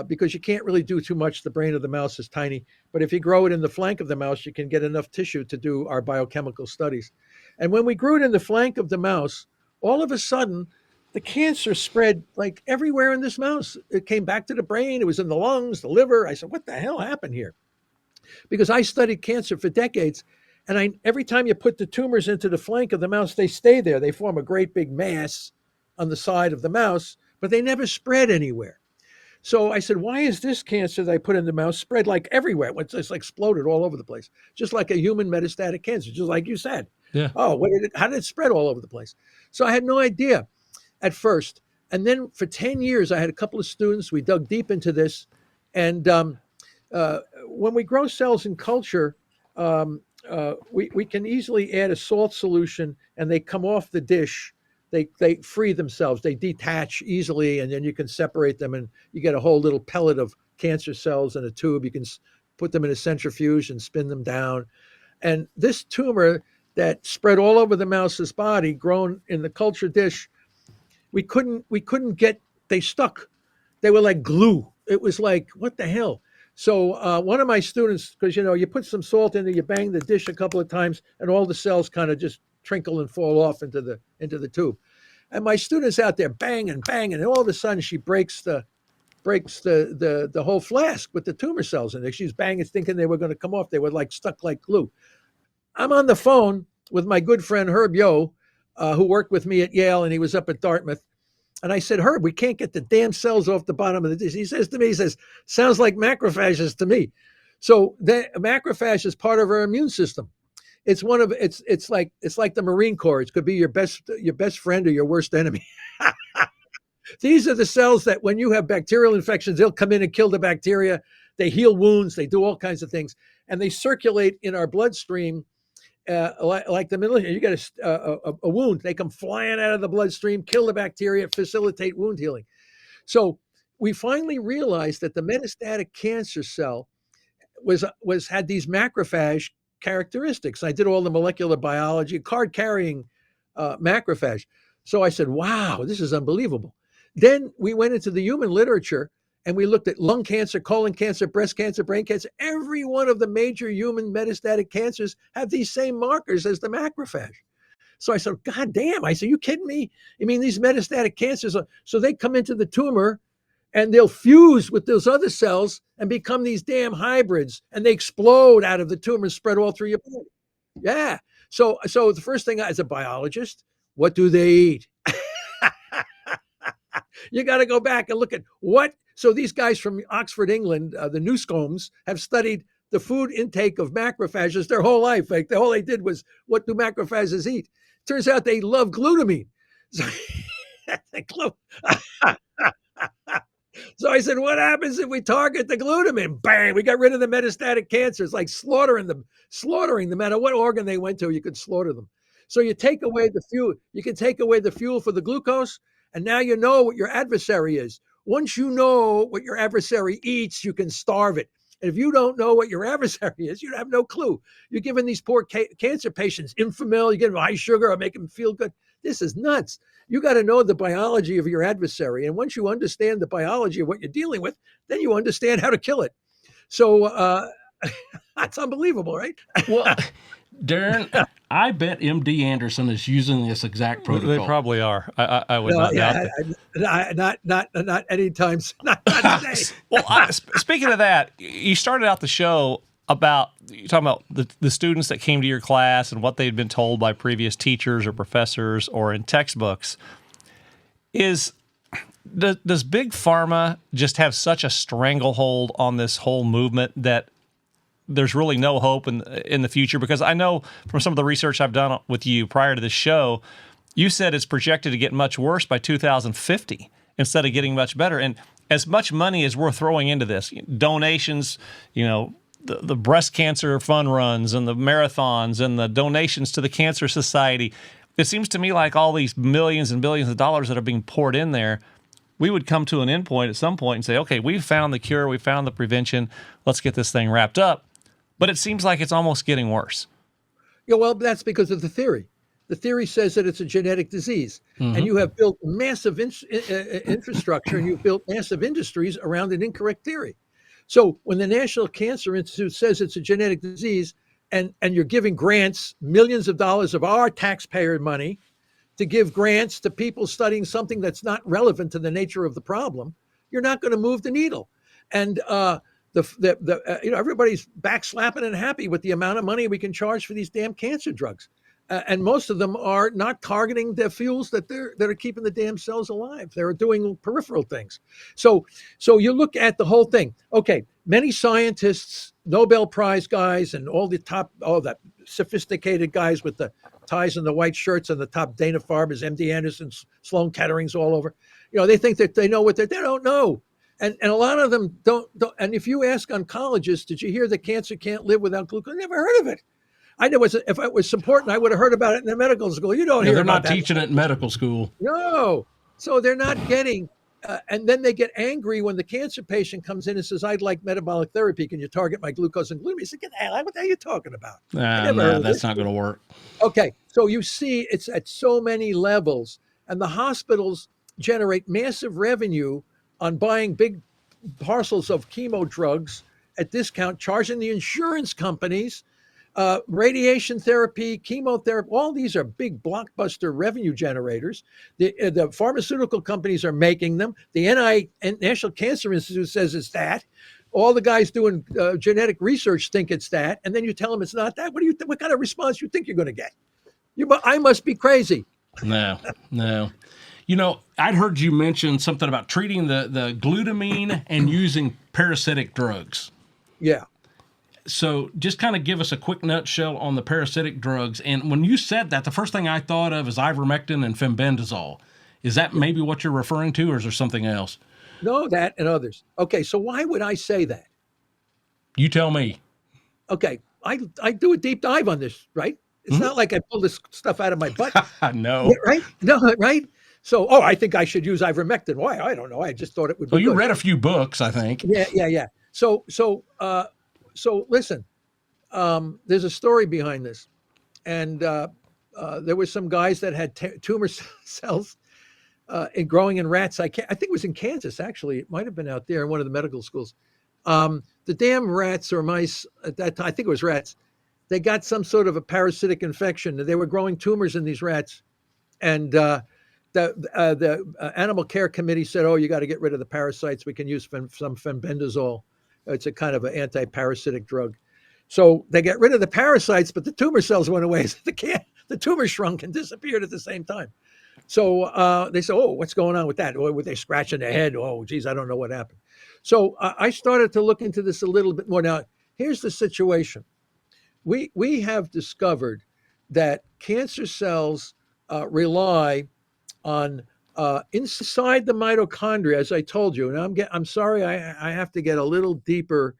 because you can't really do too much, the brain of the mouse is tiny. But if you grow it in the flank of the mouse, you can get enough tissue to do our biochemical studies. And when we grew it in the flank of the mouse, all of a sudden, the cancer spread like everywhere in this mouse. It came back to the brain. It was in the lungs, the liver. I said, what the hell happened here? Because I studied cancer for decades. And every time you put the tumors into the flank of the mouse, they stay there. They form a great big mass on the side of the mouse, but they never spread anywhere. So I said, why is this cancer that I put in the mouse spread like everywhere? It's just exploded all over the place, just like a human metastatic cancer, just like you said. Yeah. Oh, how did it spread all over the place? So I had no idea at first. And then for 10 years, I had a couple of students. We dug deep into this. And when we grow cells in culture, we can easily add a salt solution and they come off the dish. They free themselves. They detach easily, and then you can separate them, and you get a whole little pellet of cancer cells in a tube. You can put them in a centrifuge and spin them down. And this tumor that spread all over the mouse's body, grown in the culture dish, we couldn't get. They stuck. They were like glue. It was like, what the hell? So one of my students, because you put some salt in there, you bang the dish a couple of times, and all the cells kind of just trinkle and fall off into the tube. And my student's out there banging, and all of a sudden she breaks the whole flask with the tumor cells in there. She's banging, thinking they were going to come off. They were like stuck like glue. I'm on the phone with my good friend Herb Yo, who worked with me at Yale, and he was up at Dartmouth. And I said, Herb, we can't get the damn cells off the bottom of the dish. He says to me, sounds like macrophages to me. So the macrophage is part of our immune system. It's like the Marine Corps. It could be your best friend or your worst enemy. These are the cells that when you have bacterial infections, they'll come in and kill the bacteria. They heal wounds. They do all kinds of things. And they circulate in our bloodstream like the military. You get a wound. They come flying out of the bloodstream, kill the bacteria, facilitate wound healing. So we finally realized that the metastatic cancer cell had these macrophage characteristics. I did all the molecular biology, card-carrying macrophage. So I said, wow, this is unbelievable. Then we went into the human literature and we looked at lung cancer, colon cancer, breast cancer, brain cancer. Every one of the major human metastatic cancers have these same markers as the macrophage. So I said, God damn. I said, you kidding me? I mean, these metastatic cancers, so they come into the tumor and they'll fuse with those other cells and become these damn hybrids, and they explode out of the tumor and spread all through your body. Yeah. So the first thing, as a biologist, what do they eat? You got to go back and look at what. So these guys from Oxford, England, the Newscombs, have studied the food intake of macrophages their whole life. Like all they did was, what do macrophages eat? Turns out they love glutamine. So I said, what happens if we target the glutamine? Bang, we got rid of the metastatic cancer. It's like slaughtering them, no matter what organ they went to, you could slaughter them. So you take away the fuel, you can take away the fuel for the glucose, and now you know what your adversary is. Once you know what your adversary eats, you can starve it. And if you don't know what your adversary is, you have no clue. You're giving these poor cancer patients Infamil, you give them high sugar or make them feel good. This is nuts. You got to know the biology of your adversary. And once you understand the biology of what you're dealing with, then you understand how to kill it. So that's unbelievable, right? Well, Darren, I bet MD Anderson is using this exact protocol. They probably are. I would not doubt that. Not anytime. Not today. Well, speaking of that, you started out the show about you're talking about the students that came to your class and what they'd been told by previous teachers or professors or in textbooks. Does Big Pharma just have such a stranglehold on this whole movement that there's really no hope in the future? Because I know from some of the research I've done with you prior to this show, you said it's projected to get much worse by 2050 instead of getting much better. And as much money as we're throwing into this, donations, the breast cancer fund runs and the marathons and the donations to the Cancer Society, it seems to me like all these millions and billions of dollars that are being poured in there, we would come to an endpoint at some point and say, okay, we've found the cure, we found the prevention, let's get this thing wrapped up. But it seems like it's almost getting worse. Yeah, well, that's because of the theory. the theory says that it's a genetic disease. And you have built massive infrastructure and you've built massive industries around an incorrect theory. So when the National Cancer Institute says it's a genetic disease, and you're giving grants, millions of dollars of our taxpayer money to give grants to people studying something that's not relevant to the nature of the problem, you're not going to move the needle. And everybody's backslapping and happy with the amount of money we can charge for these damn cancer drugs. And most of them are not targeting the fuels that are keeping the damn cells alive. They're doing peripheral things. So you look at the whole thing. Okay, many scientists, Nobel Prize guys, and all that sophisticated guys with the ties and the white shirts and the top Dana-Farber's, MD Anderson's, Sloan Kettering's all over. They think that they know what they don't know. And a lot of them don't. And if you ask oncologists, did you hear that cancer can't live without glucose? Never heard of it. I know if it was important, I would have heard about it in the medical school. You don't hear they're about not that. teaching it in medical school. No. So they're not getting, and then they get angry when the cancer patient comes in and says, I'd like metabolic therapy. Can you target my glucose and glutamine? You say, get the hell out. What the hell are you talking about? No, that's not going to work. Okay. So you see it's at so many levels, and the hospitals generate massive revenue on buying big parcels of chemo drugs at discount, charging the insurance companies. Radiation therapy, chemotherapy, all these are big blockbuster revenue generators. The pharmaceutical companies are making them. The National Cancer Institute says it's that. All the guys doing genetic research think it's that. And then you tell them it's not that. What kind of response you think you're going to get? I must be crazy. No. I'd heard you mention something about treating the glutamine and using parasitic drugs. Yeah. So just kind of give us a quick nutshell on the parasitic drugs. And when you said that, the first thing I thought of is ivermectin and fenbendazole. Is that maybe what you're referring to, or is there something else? No, that and others. Okay, so why would I say that? You tell me. Okay, I do a deep dive on this, right? It's not like I pull this stuff out of my butt. No. Yeah, right? No, right? So, I think I should use ivermectin. Why? I don't know. I just thought it would be Well, you good. read a few books, I think. Yeah. So listen, there's a story behind this. And there were some guys that had tumor cells growing in rats. I think it was in Kansas, actually. It might have been out there in one of the medical schools. The damn rats or mice at that time, I think it was rats, they got some sort of a parasitic infection. They were growing tumors in these rats. And the animal care committee said, you got to get rid of the parasites. We can use some fenbendazole. It's a kind of an anti-parasitic drug. So they get rid of the parasites, but the tumor cells went away. So the tumor shrunk and disappeared at the same time. So they said, what's going on with that? Or were they scratching their head? Oh, geez, I don't know what happened. So I started to look into this a little bit more. Now, here's the situation. We have discovered that cancer cells rely on inside the mitochondria, as I told you. And I'm sorry, I have to get a little deeper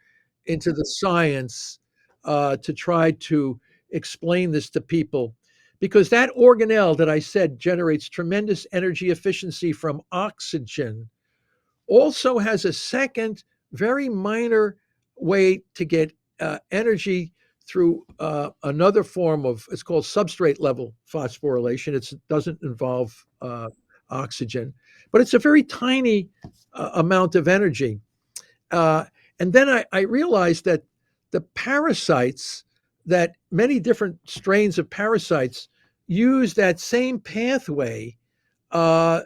into the science to try to explain this to people, because that organelle that I said generates tremendous energy efficiency from oxygen also has a second, very minor way to get energy through another form of, it's called substrate level phosphorylation. It doesn't involve oxygen, but it's a very tiny amount of energy. And then I realized that the parasites, that many different strains of parasites use that same pathway to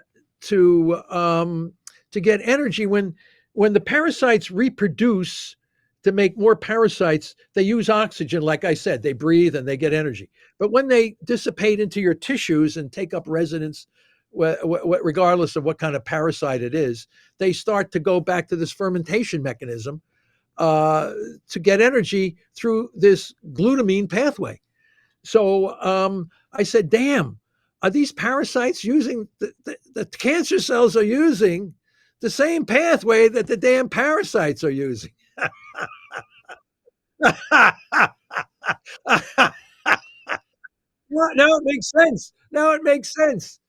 get energy. When the parasites reproduce to make more parasites, they use oxygen. Like I said, they breathe and they get energy. But when they dissipate into your tissues and take up residence, regardless of what kind of parasite it is, they start to go back to this fermentation mechanism to get energy through this glutamine pathway. So I said, damn, are these parasites using, the cancer cells are using the same pathway that the damn parasites are using? Now it makes sense. Now it makes sense.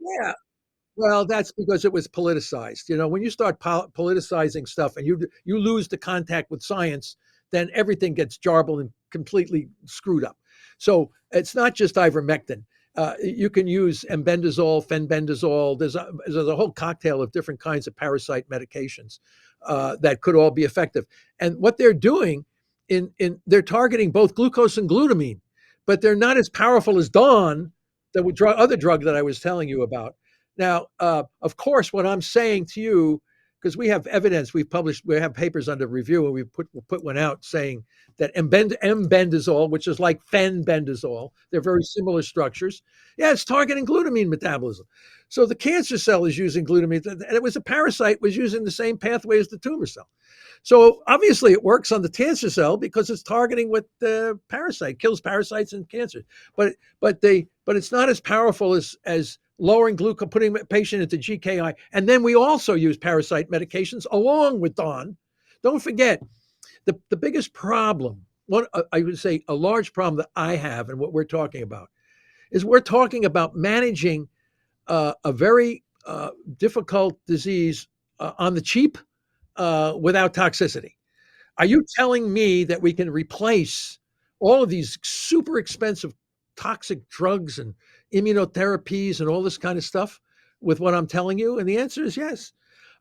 Yeah. Well, that's because it was politicized. When you start politicizing stuff and you lose the contact with science, then everything gets jarbled and completely screwed up. So it's not just ivermectin. You can use embendazole, fenbendazole. There's a whole cocktail of different kinds of parasite medications that could all be effective. And what they're doing they're targeting both glucose and glutamine, but they're not as powerful as Dawn, the other drug that I was telling you about. Now, of course, what I'm saying to you, because we have evidence, we have papers under review, and we'll put one out saying that embendazole, which is like fenbendazole, they're very similar structures. Yeah, it's targeting glutamine metabolism. So the cancer cell is using glutamine, and it was a parasite was using the same pathway as the tumor cell. So obviously it works on the cancer cell because it's targeting what the parasite kills parasites and cancer. But it's not as powerful as lowering glucose, putting a patient into GKI. And then we also use parasite medications along with Dawn. Don't forget, the biggest problem, I would say a large problem that I have and what we're talking about is we're talking about managing a very difficult disease on the cheap without toxicity. Are you telling me that we can replace all of these super expensive toxic drugs and immunotherapies and all this kind of stuff with what I'm telling you? And the answer is yes.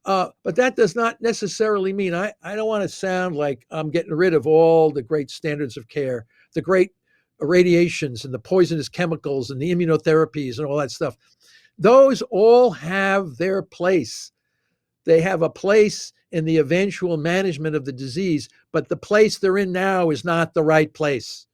But that does not necessarily mean I don't want to sound like I'm getting rid of all the great standards of care, the great radiations and the poisonous chemicals and the immunotherapies and all that stuff. Those all have their place. They have a place in the eventual management of the disease, but the place they're in now is not the right place.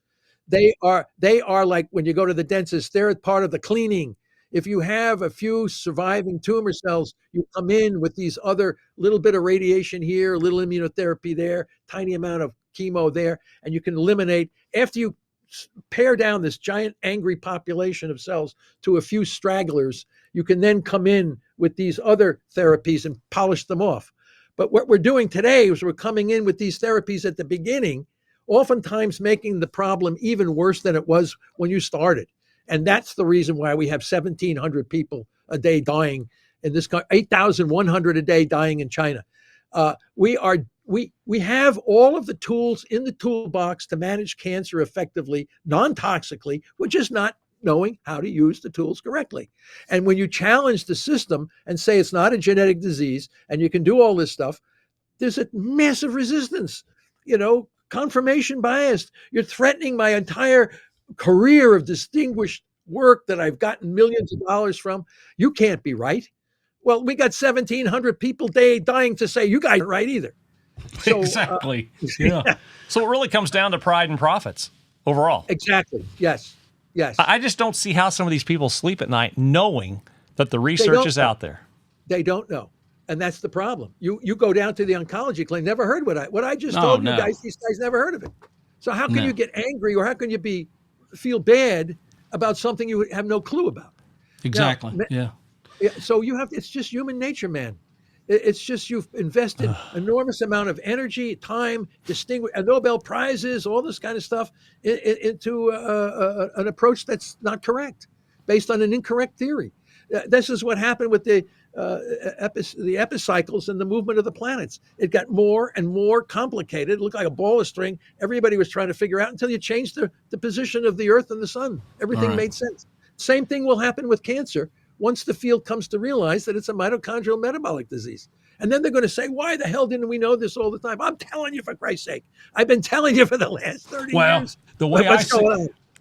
They are like when you go to the dentist, they're part of the cleaning. If you have a few surviving tumor cells, you come in with these other little bit of radiation here, a little immunotherapy there, tiny amount of chemo there, and you can eliminate, after you pare down this giant angry population of cells to a few stragglers, you can then come in with these other therapies and polish them off. But what we're doing today is we're coming in with these therapies at the beginning, oftentimes making the problem even worse than it was when you started. And that's the reason why we have 1,700 people a day dying in this country, 8,100 a day dying in China. We have all of the tools in the toolbox to manage cancer effectively, non-toxically. We're just not knowing how to use the tools correctly. And when you challenge the system and say it's not a genetic disease and you can do all this stuff, there's a massive resistance, confirmation bias. You're threatening my entire career of distinguished work that I've gotten millions of dollars from. You can't be right. Well, we got 1,700 people a day dying to say you guys aren't right either. So, exactly. Yeah. So it really comes down to pride and profits overall. Exactly. Yes. I just don't see how some of these people sleep at night knowing that the research is out there. They don't know. And that's the problem. You go down to the oncology clinic, never heard what I just told you guys. These guys never heard of it. So how can you get angry or how can you feel bad about something you have no clue about? Exactly. Now, yeah. So it's just human nature, man. It's just you've invested enormous amount of energy, time, Nobel Prizes, all this kind of stuff into an approach that's not correct, based on an incorrect theory. This is what happened with the epicycles and the movement of the planets. It got more and more complicated. It looked like a ball of string. Everybody was trying to figure out until you changed the position of the Earth and the sun. Everything made sense. Same thing will happen with cancer once the field comes to realize that it's a mitochondrial metabolic disease. And then they're going to say, why the hell didn't we know this all the time? I'm telling you, for Christ's sake. I've been telling you for the last 30 years. The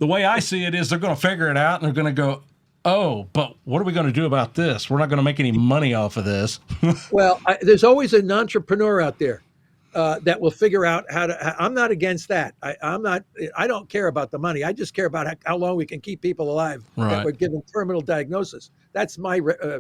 way I see it is they're going to figure it out and they're going to go, oh, but what are we going to do about this? We're not going to make any money off of this. Well, there's always an entrepreneur out there that will figure out how to. I'm not against that. I don't care about the money. I just care about how long we can keep people alive that we're given terminal diagnosis. That's my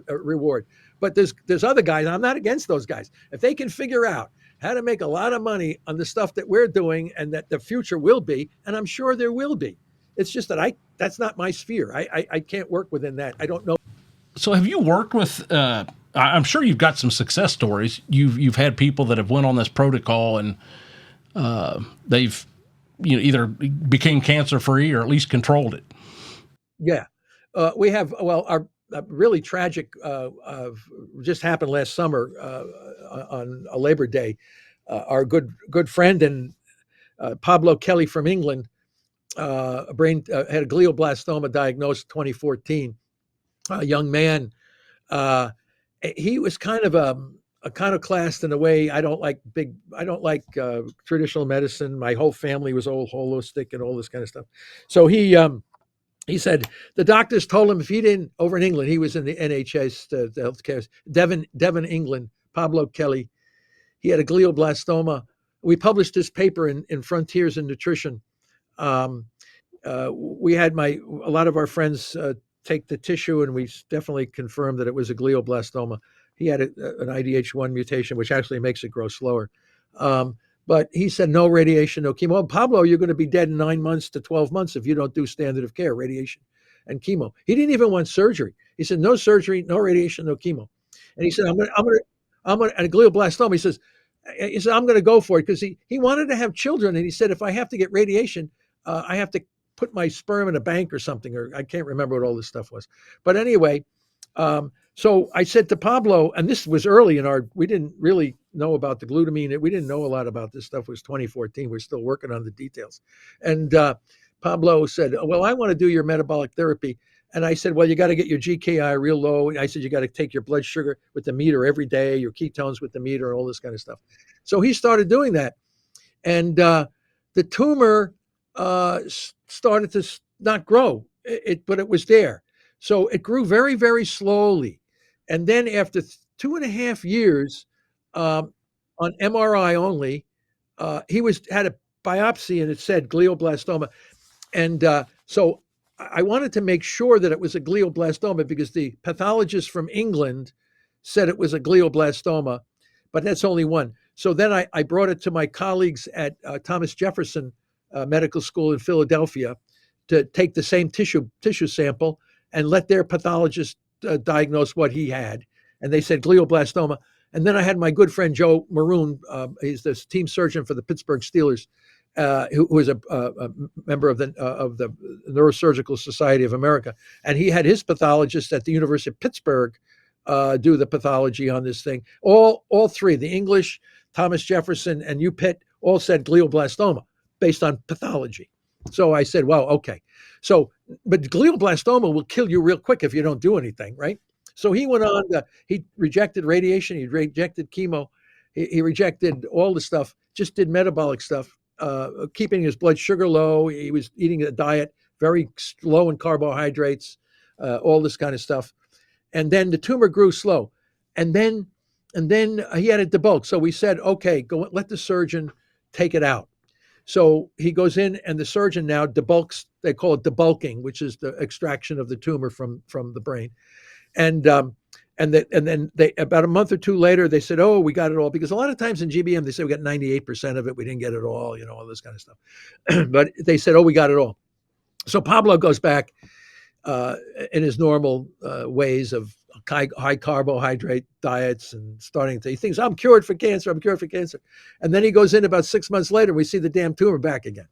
reward. But there's other guys. I'm not against those guys. If they can figure out how to make a lot of money on the stuff that we're doing and that the future will be, and I'm sure there will be. It's just that that's not my sphere. I can't work within that. I don't know. So have you worked with, I'm sure you've got some success stories. You've had people that have went on this protocol and they've either became cancer free or at least controlled it. Yeah. We have, our really tragic, just happened last summer on a Labor Day. Our good friend and Pablo Kelly from England, a brain had a glioblastoma diagnosed 2014. A young man. He was kind of a iconoclast in a way. I don't like traditional medicine. My whole family was all holistic and all this kind of stuff. So he said the doctors told him if he didn't, over in England, he was in the NHS, the healthcare, Devon, England, Pablo Kelly. He had a glioblastoma. We published this paper in Frontiers in Nutrition. We had a lot of our friends take the tissue, and we definitely confirmed that it was a glioblastoma. He had an IDH1 mutation, which actually makes it grow slower. But he said no radiation, no chemo. Oh, Pablo, you're going to be dead in 9 months to 12 months if you don't do standard of care, radiation and chemo. He didn't even want surgery. He said no surgery, no radiation, no chemo. And he said I'm going to a glioblastoma. He said I'm going to go for it because he wanted to have children, and he said if I have to get radiation, I have to put my sperm in a bank or something, or I can't remember what all this stuff was. But anyway, so I said to Pablo, and this was early we didn't really know about the glutamine. We didn't know a lot about this stuff. It was 2014. We're still working on the details. And Pablo said, well, I want to do your metabolic therapy. And I said, well, you got to get your GKI real low. And I said, you got to take your blood sugar with the meter every day, your ketones with the meter, and all this kind of stuff. So he started doing that. And the tumor started to not grow, but it was there. So it grew very, very slowly. And then after 2.5 years on MRI only, he had a biopsy and it said glioblastoma. And so I wanted to make sure that it was a glioblastoma because the pathologist from England said it was a glioblastoma, but that's only one. So then I brought it to my colleagues at Thomas Jefferson Medical School in Philadelphia to take the same tissue sample and let their pathologist diagnose what he had. And they said glioblastoma. And then I had my good friend Joe Maroon. He's the team surgeon for the Pittsburgh Steelers, who is a member of the Neurosurgical Society of America. And he had his pathologist at the University of Pittsburgh do the pathology on this thing. All three, the English, Thomas Jefferson, and UPitt, all said glioblastoma based on pathology. So I said, well, okay. So, but glioblastoma will kill you real quick if you don't do anything, right? So he went on, he rejected radiation, he rejected chemo, he rejected all the stuff, just did metabolic stuff, keeping his blood sugar low. He was eating a diet very low in carbohydrates, all this kind of stuff. And then the tumor grew slow. And then he had it debulked. So we said, okay, go let the surgeon take it out. So he goes in, and the surgeon now debulks. They call it debulking, which is the extraction of the tumor from the brain. And then they about a month or two later, they said, "Oh, we got it all." Because a lot of times in GBM, they say we got 98% of it. We didn't get it all, all this kind of stuff. But they said, "Oh, we got it all." So Pablo goes back in his normal ways of high carbohydrate diets and he thinks I'm cured for cancer. And then he goes in about 6 months later, we see the damn tumor back again.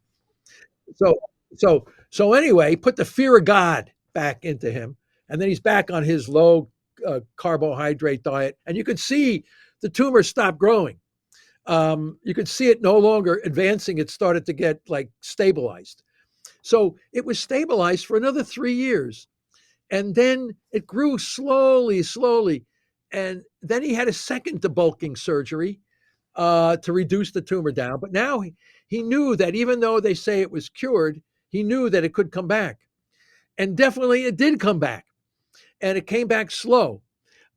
So anyway, put the fear of God back into him. And then he's back on his low carbohydrate diet. And you could see the tumor stop growing. You could see it no longer advancing. It started to get stabilized. So it was stabilized for another 3 years. And then it grew slowly. And then he had a second debulking surgery to reduce the tumor down. But now he knew that even though they say it was cured, he knew that it could come back. And definitely it did come back. And it came back slow.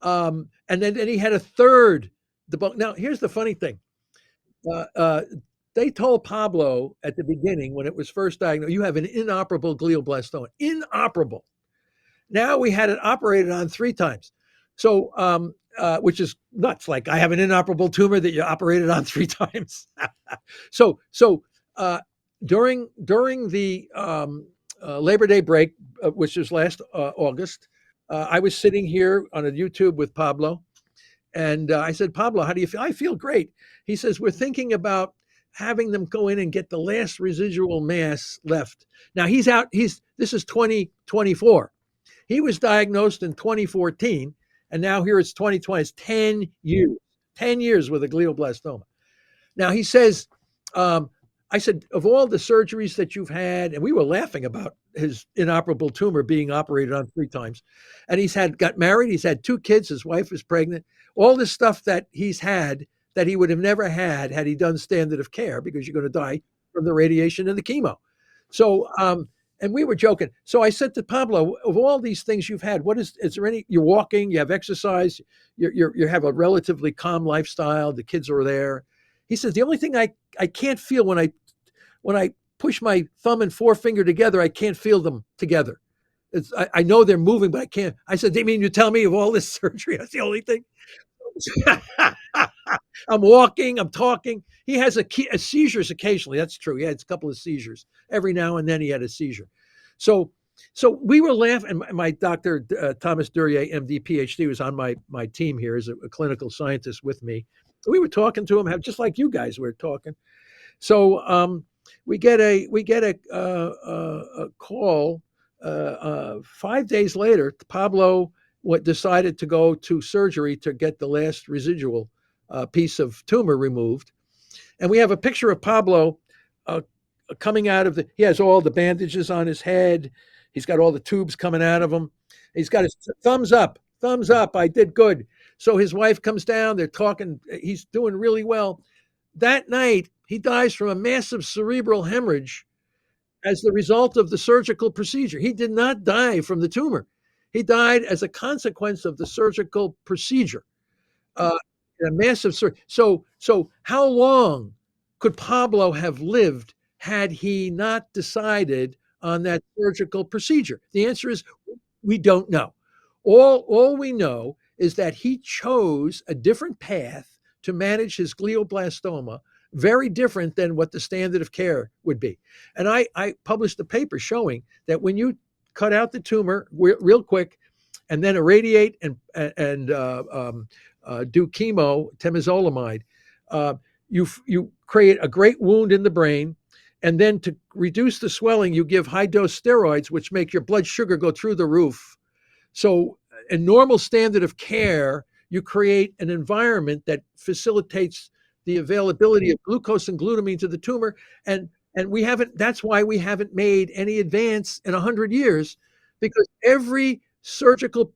And then he had a third debulk. Now, here's the funny thing. They told Pablo at the beginning when it was first diagnosed, you have an inoperable glioblastoma. Inoperable. Now we had it operated on 3 times. So, which is nuts. Like I have an inoperable tumor that you operated on 3 times. So during the Labor Day break, which was last August, I was sitting here on a YouTube with Pablo, and I said, "Pablo, how do you feel?" "I feel great." He says, "We're thinking about having them go in and get the last residual mass left." Now he's out. This is 2024. He was diagnosed in 2014, and now here it's 2020. It's 10 years. 10 years with a glioblastoma. Now he says, I I said, of all the surgeries that you've had, and we were laughing about his inoperable tumor being operated on 3 times. And got married, he's had 2 kids, his wife is pregnant, all this stuff that he's had that he would have never had he done standard of care, because you're going to die from the radiation and the chemo. So, and we were joking. So I said to Pablo, of all these things you've had, is there any, you're walking, you have exercise, you have a relatively calm lifestyle, the kids are there. He says, the only thing I can't feel when I push my thumb and forefinger together, I can't feel them together. I know they're moving, but I can't. I said, you mean you tell me of all this surgery, that's the only thing? I'm walking, I'm talking. He has a seizures occasionally. That's true. He had a couple of seizures. Every now and then he had a seizure. So we were laughing. My doctor, Thomas Duryea, MD, PhD, was on my team here as a clinical scientist with me. We were talking to him, just like you guys were talking. So we get a call 5 days later. Pablo decided to go to surgery to get the last residual piece of tumor removed. And we have a picture of Pablo coming out of he has all the bandages on his head. He's got all the tubes coming out of him. He's got his thumbs up, I did good. So his wife comes down, they're talking, he's doing really well. That night, he dies from a massive cerebral hemorrhage as the result of the surgical procedure. He did not die from the tumor. He died as a consequence of the surgical procedure. A massive surgery. So how long could Pablo have lived had he not decided on that surgical procedure? The answer is we don't know. All we know is that he chose a different path to manage his glioblastoma, very different than what the standard of care would be. And I published a paper showing that when you cut out the tumor real quick and then irradiate and do chemo, temozolomide, you create a great wound in the brain. And then to reduce the swelling, you give high-dose steroids, which make your blood sugar go through the roof. So in normal standard of care, you create an environment that facilitates the availability of glucose and glutamine to the tumor. And that's why we haven't made any advance in 100 years, because every surgical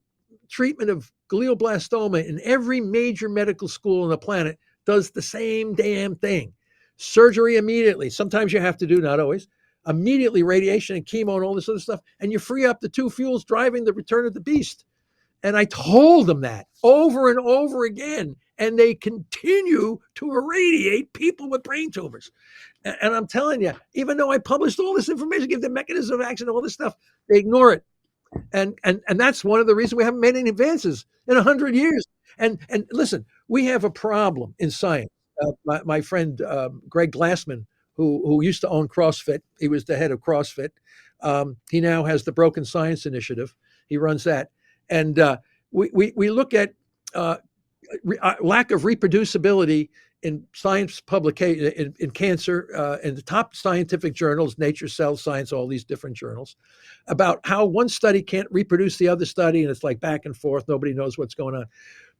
treatment of glioblastoma in every major medical school on the planet does the same damn thing. Surgery immediately. Sometimes you have to do, not always, immediately radiation and chemo and all this other stuff. And you free up the 2 fuels driving the return of the beast. And I told them that over and over again. And they continue to irradiate people with brain tumors. And I'm telling you, even though I published all this information, give the mechanism of action, all this stuff, they ignore it. And that's one of the reasons we haven't made any advances in 100 years. And listen, we have a problem in science. My friend Greg Glassman, who used to own CrossFit, he was the head of CrossFit. He now has the Broken Science Initiative. He runs that. And we look at lack of reproducibility in science publication, in cancer, in the top scientific journals, Nature, Cell, Science, all these different journals, about how one study can't reproduce the other study, and it's like back and forth. Nobody knows what's going on.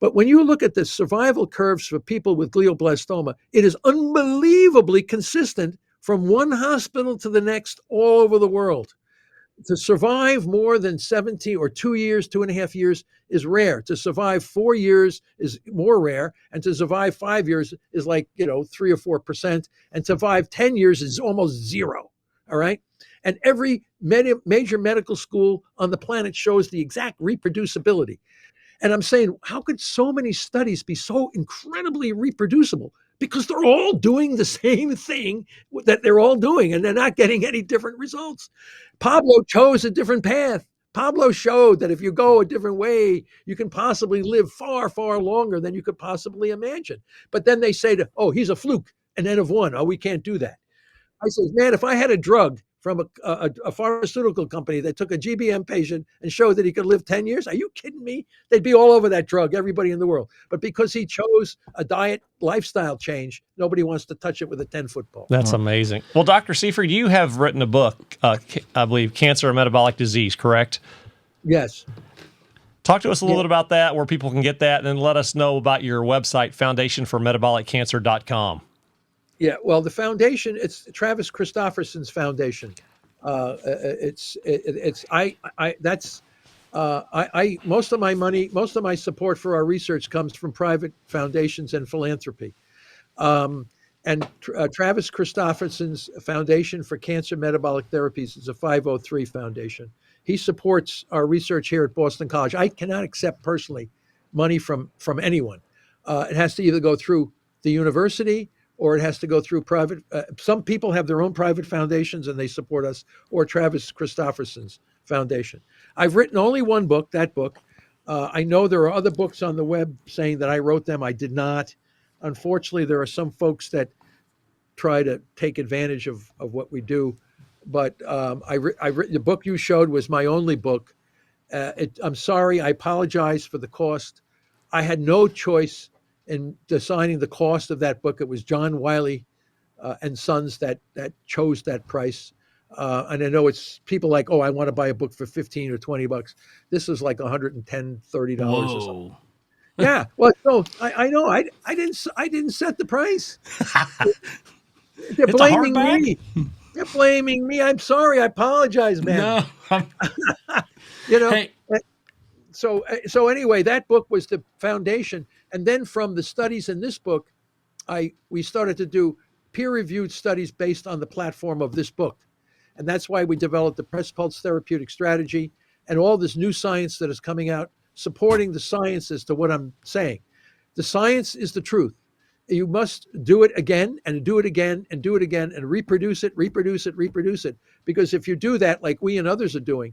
But when you look at the survival curves for people with glioblastoma, it is unbelievably consistent from one hospital to the next all over the world. To survive more than 70 or 2 years, 2.5 years is rare. To survive 4 years is more rare. And to survive 5 years is like, 3 or 4%. And to survive 10 years is almost zero. All right. And every major medical school on the planet shows the exact reproducibility. And I'm saying, how could so many studies be so incredibly reproducible? Because they're all doing the same thing that they're all doing, and they're not getting any different results. Pablo chose a different path. Pablo showed that if you go a different way, you can possibly live far, far longer than you could possibly imagine. But then they say, he's a fluke, an N of 1. Oh, we can't do that. I said, man, if I had a drug from a pharmaceutical company that took a GBM patient and showed that he could live 10 years, are you kidding me? They'd be all over that drug, everybody in the world. But because he chose a diet lifestyle change, nobody wants to touch it with a 10-foot pole. That's amazing. Well, Dr. Seyfried, you have written a book, I believe, Cancer and Metabolic Disease, correct? Yes. Talk to us a little bit about that, where people can get that, and then let us know about your website, foundationformetaboliccancer.com. Yeah, well, the foundation, it's Travis Christofferson's foundation. It's I that's I most of my money, most of my support for our research comes from private foundations and philanthropy. Um, and Travis Christofferson's Foundation for Cancer Metabolic Therapies is a 503 foundation. He supports our research here at Boston College. I cannot accept personally money from anyone. It has to either go through the university or it has to go through private. Some people have their own private foundations and they support us, or Travis Christofferson's foundation. I've written only one book, that book. I know there are other books on the web saying that I wrote them. I did not. Unfortunately, there are some folks that try to take advantage of what we do. But the book you showed was my only book. I'm sorry. I apologize for the cost. I had no choice in deciding the cost of that book. It was John Wiley and Sons that chose that price. And I know it's people like, oh, I want to buy a book for 15 or 20 bucks. This is like $110, $30 or something. Yeah. Well, no, I know. I didn't set the price. They're blaming me. They're blaming me. I'm sorry. I apologize, man. No. Hey. So anyway, that book was the foundation. And then from the studies in this book, we started to do peer-reviewed studies based on the platform of this book. And that's why we developed the Press Pulse Therapeutic Strategy and all this new science that is coming out, supporting the science as to what I'm saying. The science is the truth. You must do it again and do it again and do it again and reproduce it. Because if you do that, like we and others are doing,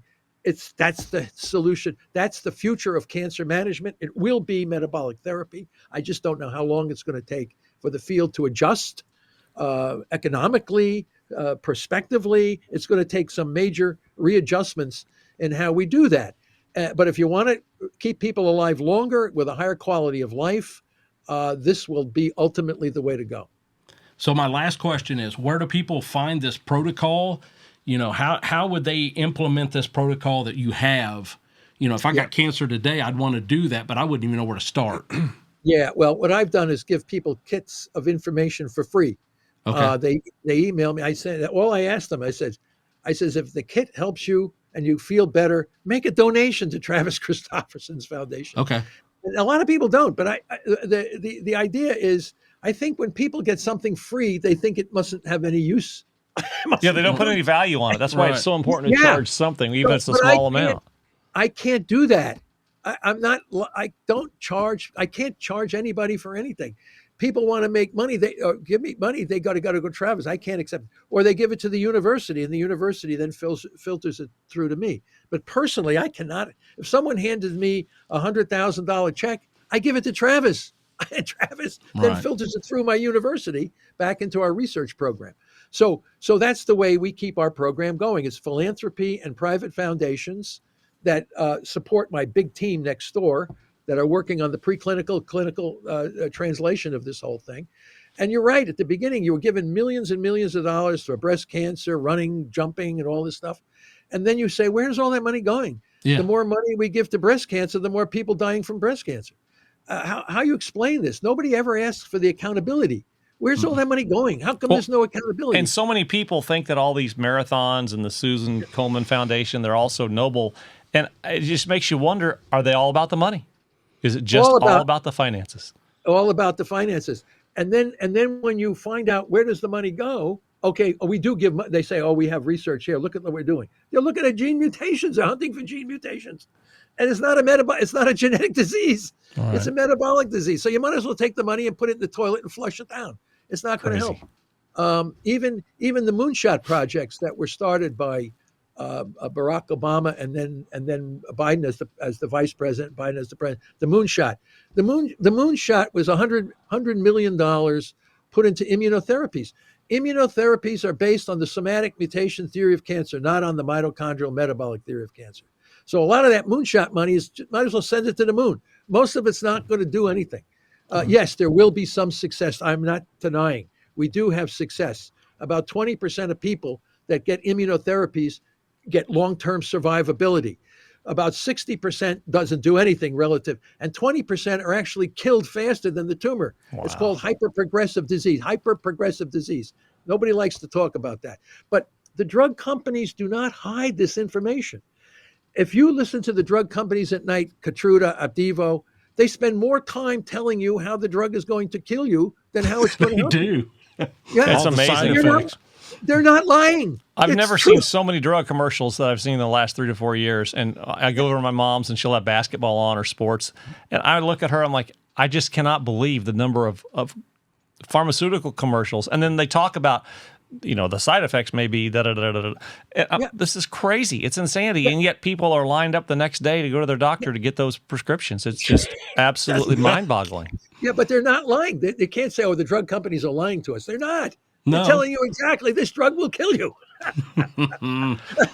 that's the solution. That's the future of cancer management. It will be metabolic therapy. I just don't know how long it's going to take for the field to adjust economically, prospectively. It's going to take some major readjustments in how we do that. But if you want to keep people alive longer with a higher quality of life, this will be ultimately the way to go. So my last question is, where do people find this protocol? You know, how would they implement this protocol that you have? You know, if I got cancer today, I'd want to do that, but I wouldn't even know where to start. Yeah, well, what I've done is give people kits of information for free. Okay. They email me. I said, all I asked them, I says, if the kit helps you and you feel better, make a donation to Travis Christofferson's foundation. Okay. And a lot of people don't, but the idea is, I think when people get something free, they think it mustn't have any use. Yeah, they don't put any value on it. That's why it's so important to charge something, even if it's a small amount. I can't do that. I can't charge anybody for anything. People want to make money. Give me money. They got to go Travis. I can't accept it. Or they give it to the university, and the university then filters it through to me. But personally, I cannot. If someone handed me $100,000 check, I give it to Travis. Travis then filters it through my university back into our research program. So that's the way we keep our program going. It's philanthropy and private foundations that support my big team next door that are working on the preclinical, clinical translation of this whole thing. And you're right. At the beginning, you were given millions and millions of dollars for breast cancer, running, jumping, and all this stuff. And then you say, where's all that money going? Yeah. The more money we give to breast cancer, the more people dying from breast cancer. How you explain this? Nobody ever asks for the accountability. Where's all that money going? How come there's no accountability? And so many people think that all these marathons and the Susan Komen Foundation, they're all so noble. And it just makes you wonder, are they all about the money? Is it just all about the finances? All about the finances. And then when you find out where does the money go, okay, we do give, they say, oh, we have research here. Look at what we're doing. They're looking at gene mutations. They're hunting for gene mutations. And it's not a genetic disease. Right. It's a metabolic disease. So you might as well take the money and put it in the toilet and flush it down. It's not going to help. Even the moonshot projects that were started by Barack Obama and then Biden as the vice president, Biden as the president. The moonshot was $100 million put into immunotherapies. Immunotherapies are based on the somatic mutation theory of cancer, not on the mitochondrial metabolic theory of cancer. So a lot of that moonshot money might as well send it to the moon. Most of it's not going to do anything. Yes, there will be some success. I'm not denying. We do have success. About 20% of people that get immunotherapies get long-term survivability. about 60% doesn't do anything relative, and 20% are actually killed faster than the tumor. It's called hyperprogressive disease. Hyperprogressive disease. Nobody likes to talk about that. But the drug companies do not hide this information. If you listen to the drug companies at night, Keytruda, Opdivo, they spend more time telling you how the drug is going to kill you than how it's going to help you. do. Yeah, That's amazing. They're not lying. I've It's never true. seen so many drug commercials that I've seen in the last 3 to 4 years. And I go over to my mom's and she'll have basketball on or sports. And I look at her, I'm like, I just cannot believe the number of pharmaceutical commercials. And then they talk about, the side effects may be da-da-da-da-da. This is crazy. It's insanity. And yet people are lined up the next day to go to their doctor to get those prescriptions. It's just absolutely mind-boggling. Yeah, but they're not lying. They can't say, the drug companies are lying to us. They're not. No. They're telling you exactly this drug will kill you.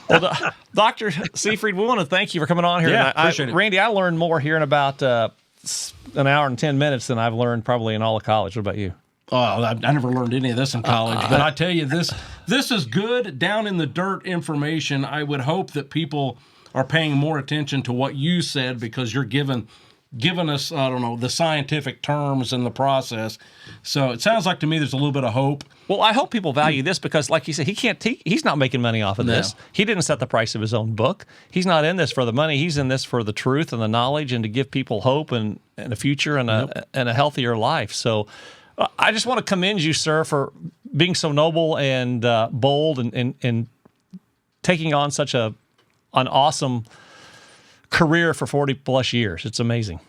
Well, Dr. Seyfried, we want to thank you for coming on here. Yeah, tonight. appreciate it. Randy, I learned more here in about an hour and 10 minutes than I've learned probably in all of college. What about you? Oh, I never learned any of this in college, but I tell you, this is good down in the dirt information. I would hope that people are paying more attention to what you said because you're giving us, the scientific terms and the process. So it sounds like to me there's a little bit of hope. Well, I hope people value this because, like you said, he's not making money off of this. He didn't set the price of his own book. He's not in this for the money. He's in this for the truth and the knowledge and to give people hope and a future and a healthier life. So I just want to commend you, sir, for being so noble and bold and taking on such an awesome career for 40 plus years. It's amazing.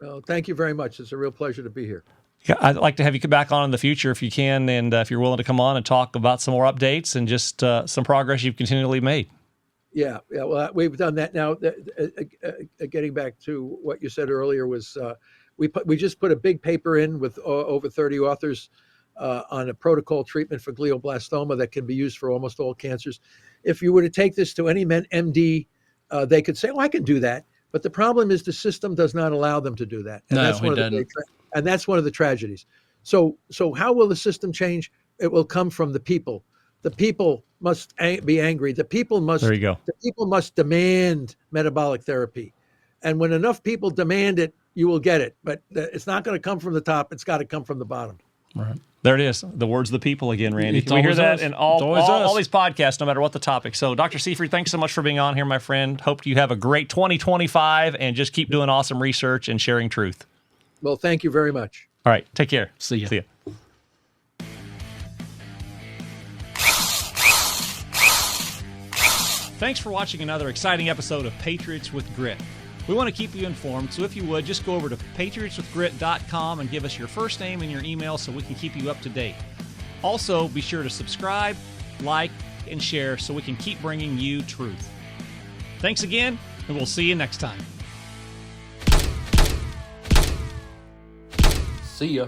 Well, thank you very much. It's a real pleasure to be here. Yeah, I'd like to have you come back on in the future if you can, and if you're willing to come on and talk about some more updates and just some progress you've continually made. Yeah. Well, we've done that now. Getting back to what you said earlier was we just put a big paper in with over 30 authors on a protocol treatment for glioblastoma that can be used for almost all cancers. If you were to take this to any MD, they could say, I can do that. But the problem is the system does not allow them to do that. And that's one of and that's one of the tragedies. So how will the system change? It will come from the people. The people must be angry. The people must. There you go. The people must demand metabolic therapy, and when enough people demand it, you will get it. But it's not going to come from the top. It's got to come from the bottom. Right. There it is. The words of the people again, Randy. It's We hear always that us. in It's always us. all these podcasts, no matter what the topic. So, Dr. Seyfried, thanks so much for being on here, my friend. Hope you have a great 2025 and just keep doing awesome research and sharing truth. Well, thank you very much. All right. Take care. See ya. See ya. Thanks for watching another exciting episode of Patriots with Grit. We want to keep you informed, so if you would, just go over to patriotswithgrit.com and give us your first name and your email so we can keep you up to date. Also, be sure to subscribe, like, and share so we can keep bringing you truth. Thanks again, and we'll see you next time. See ya.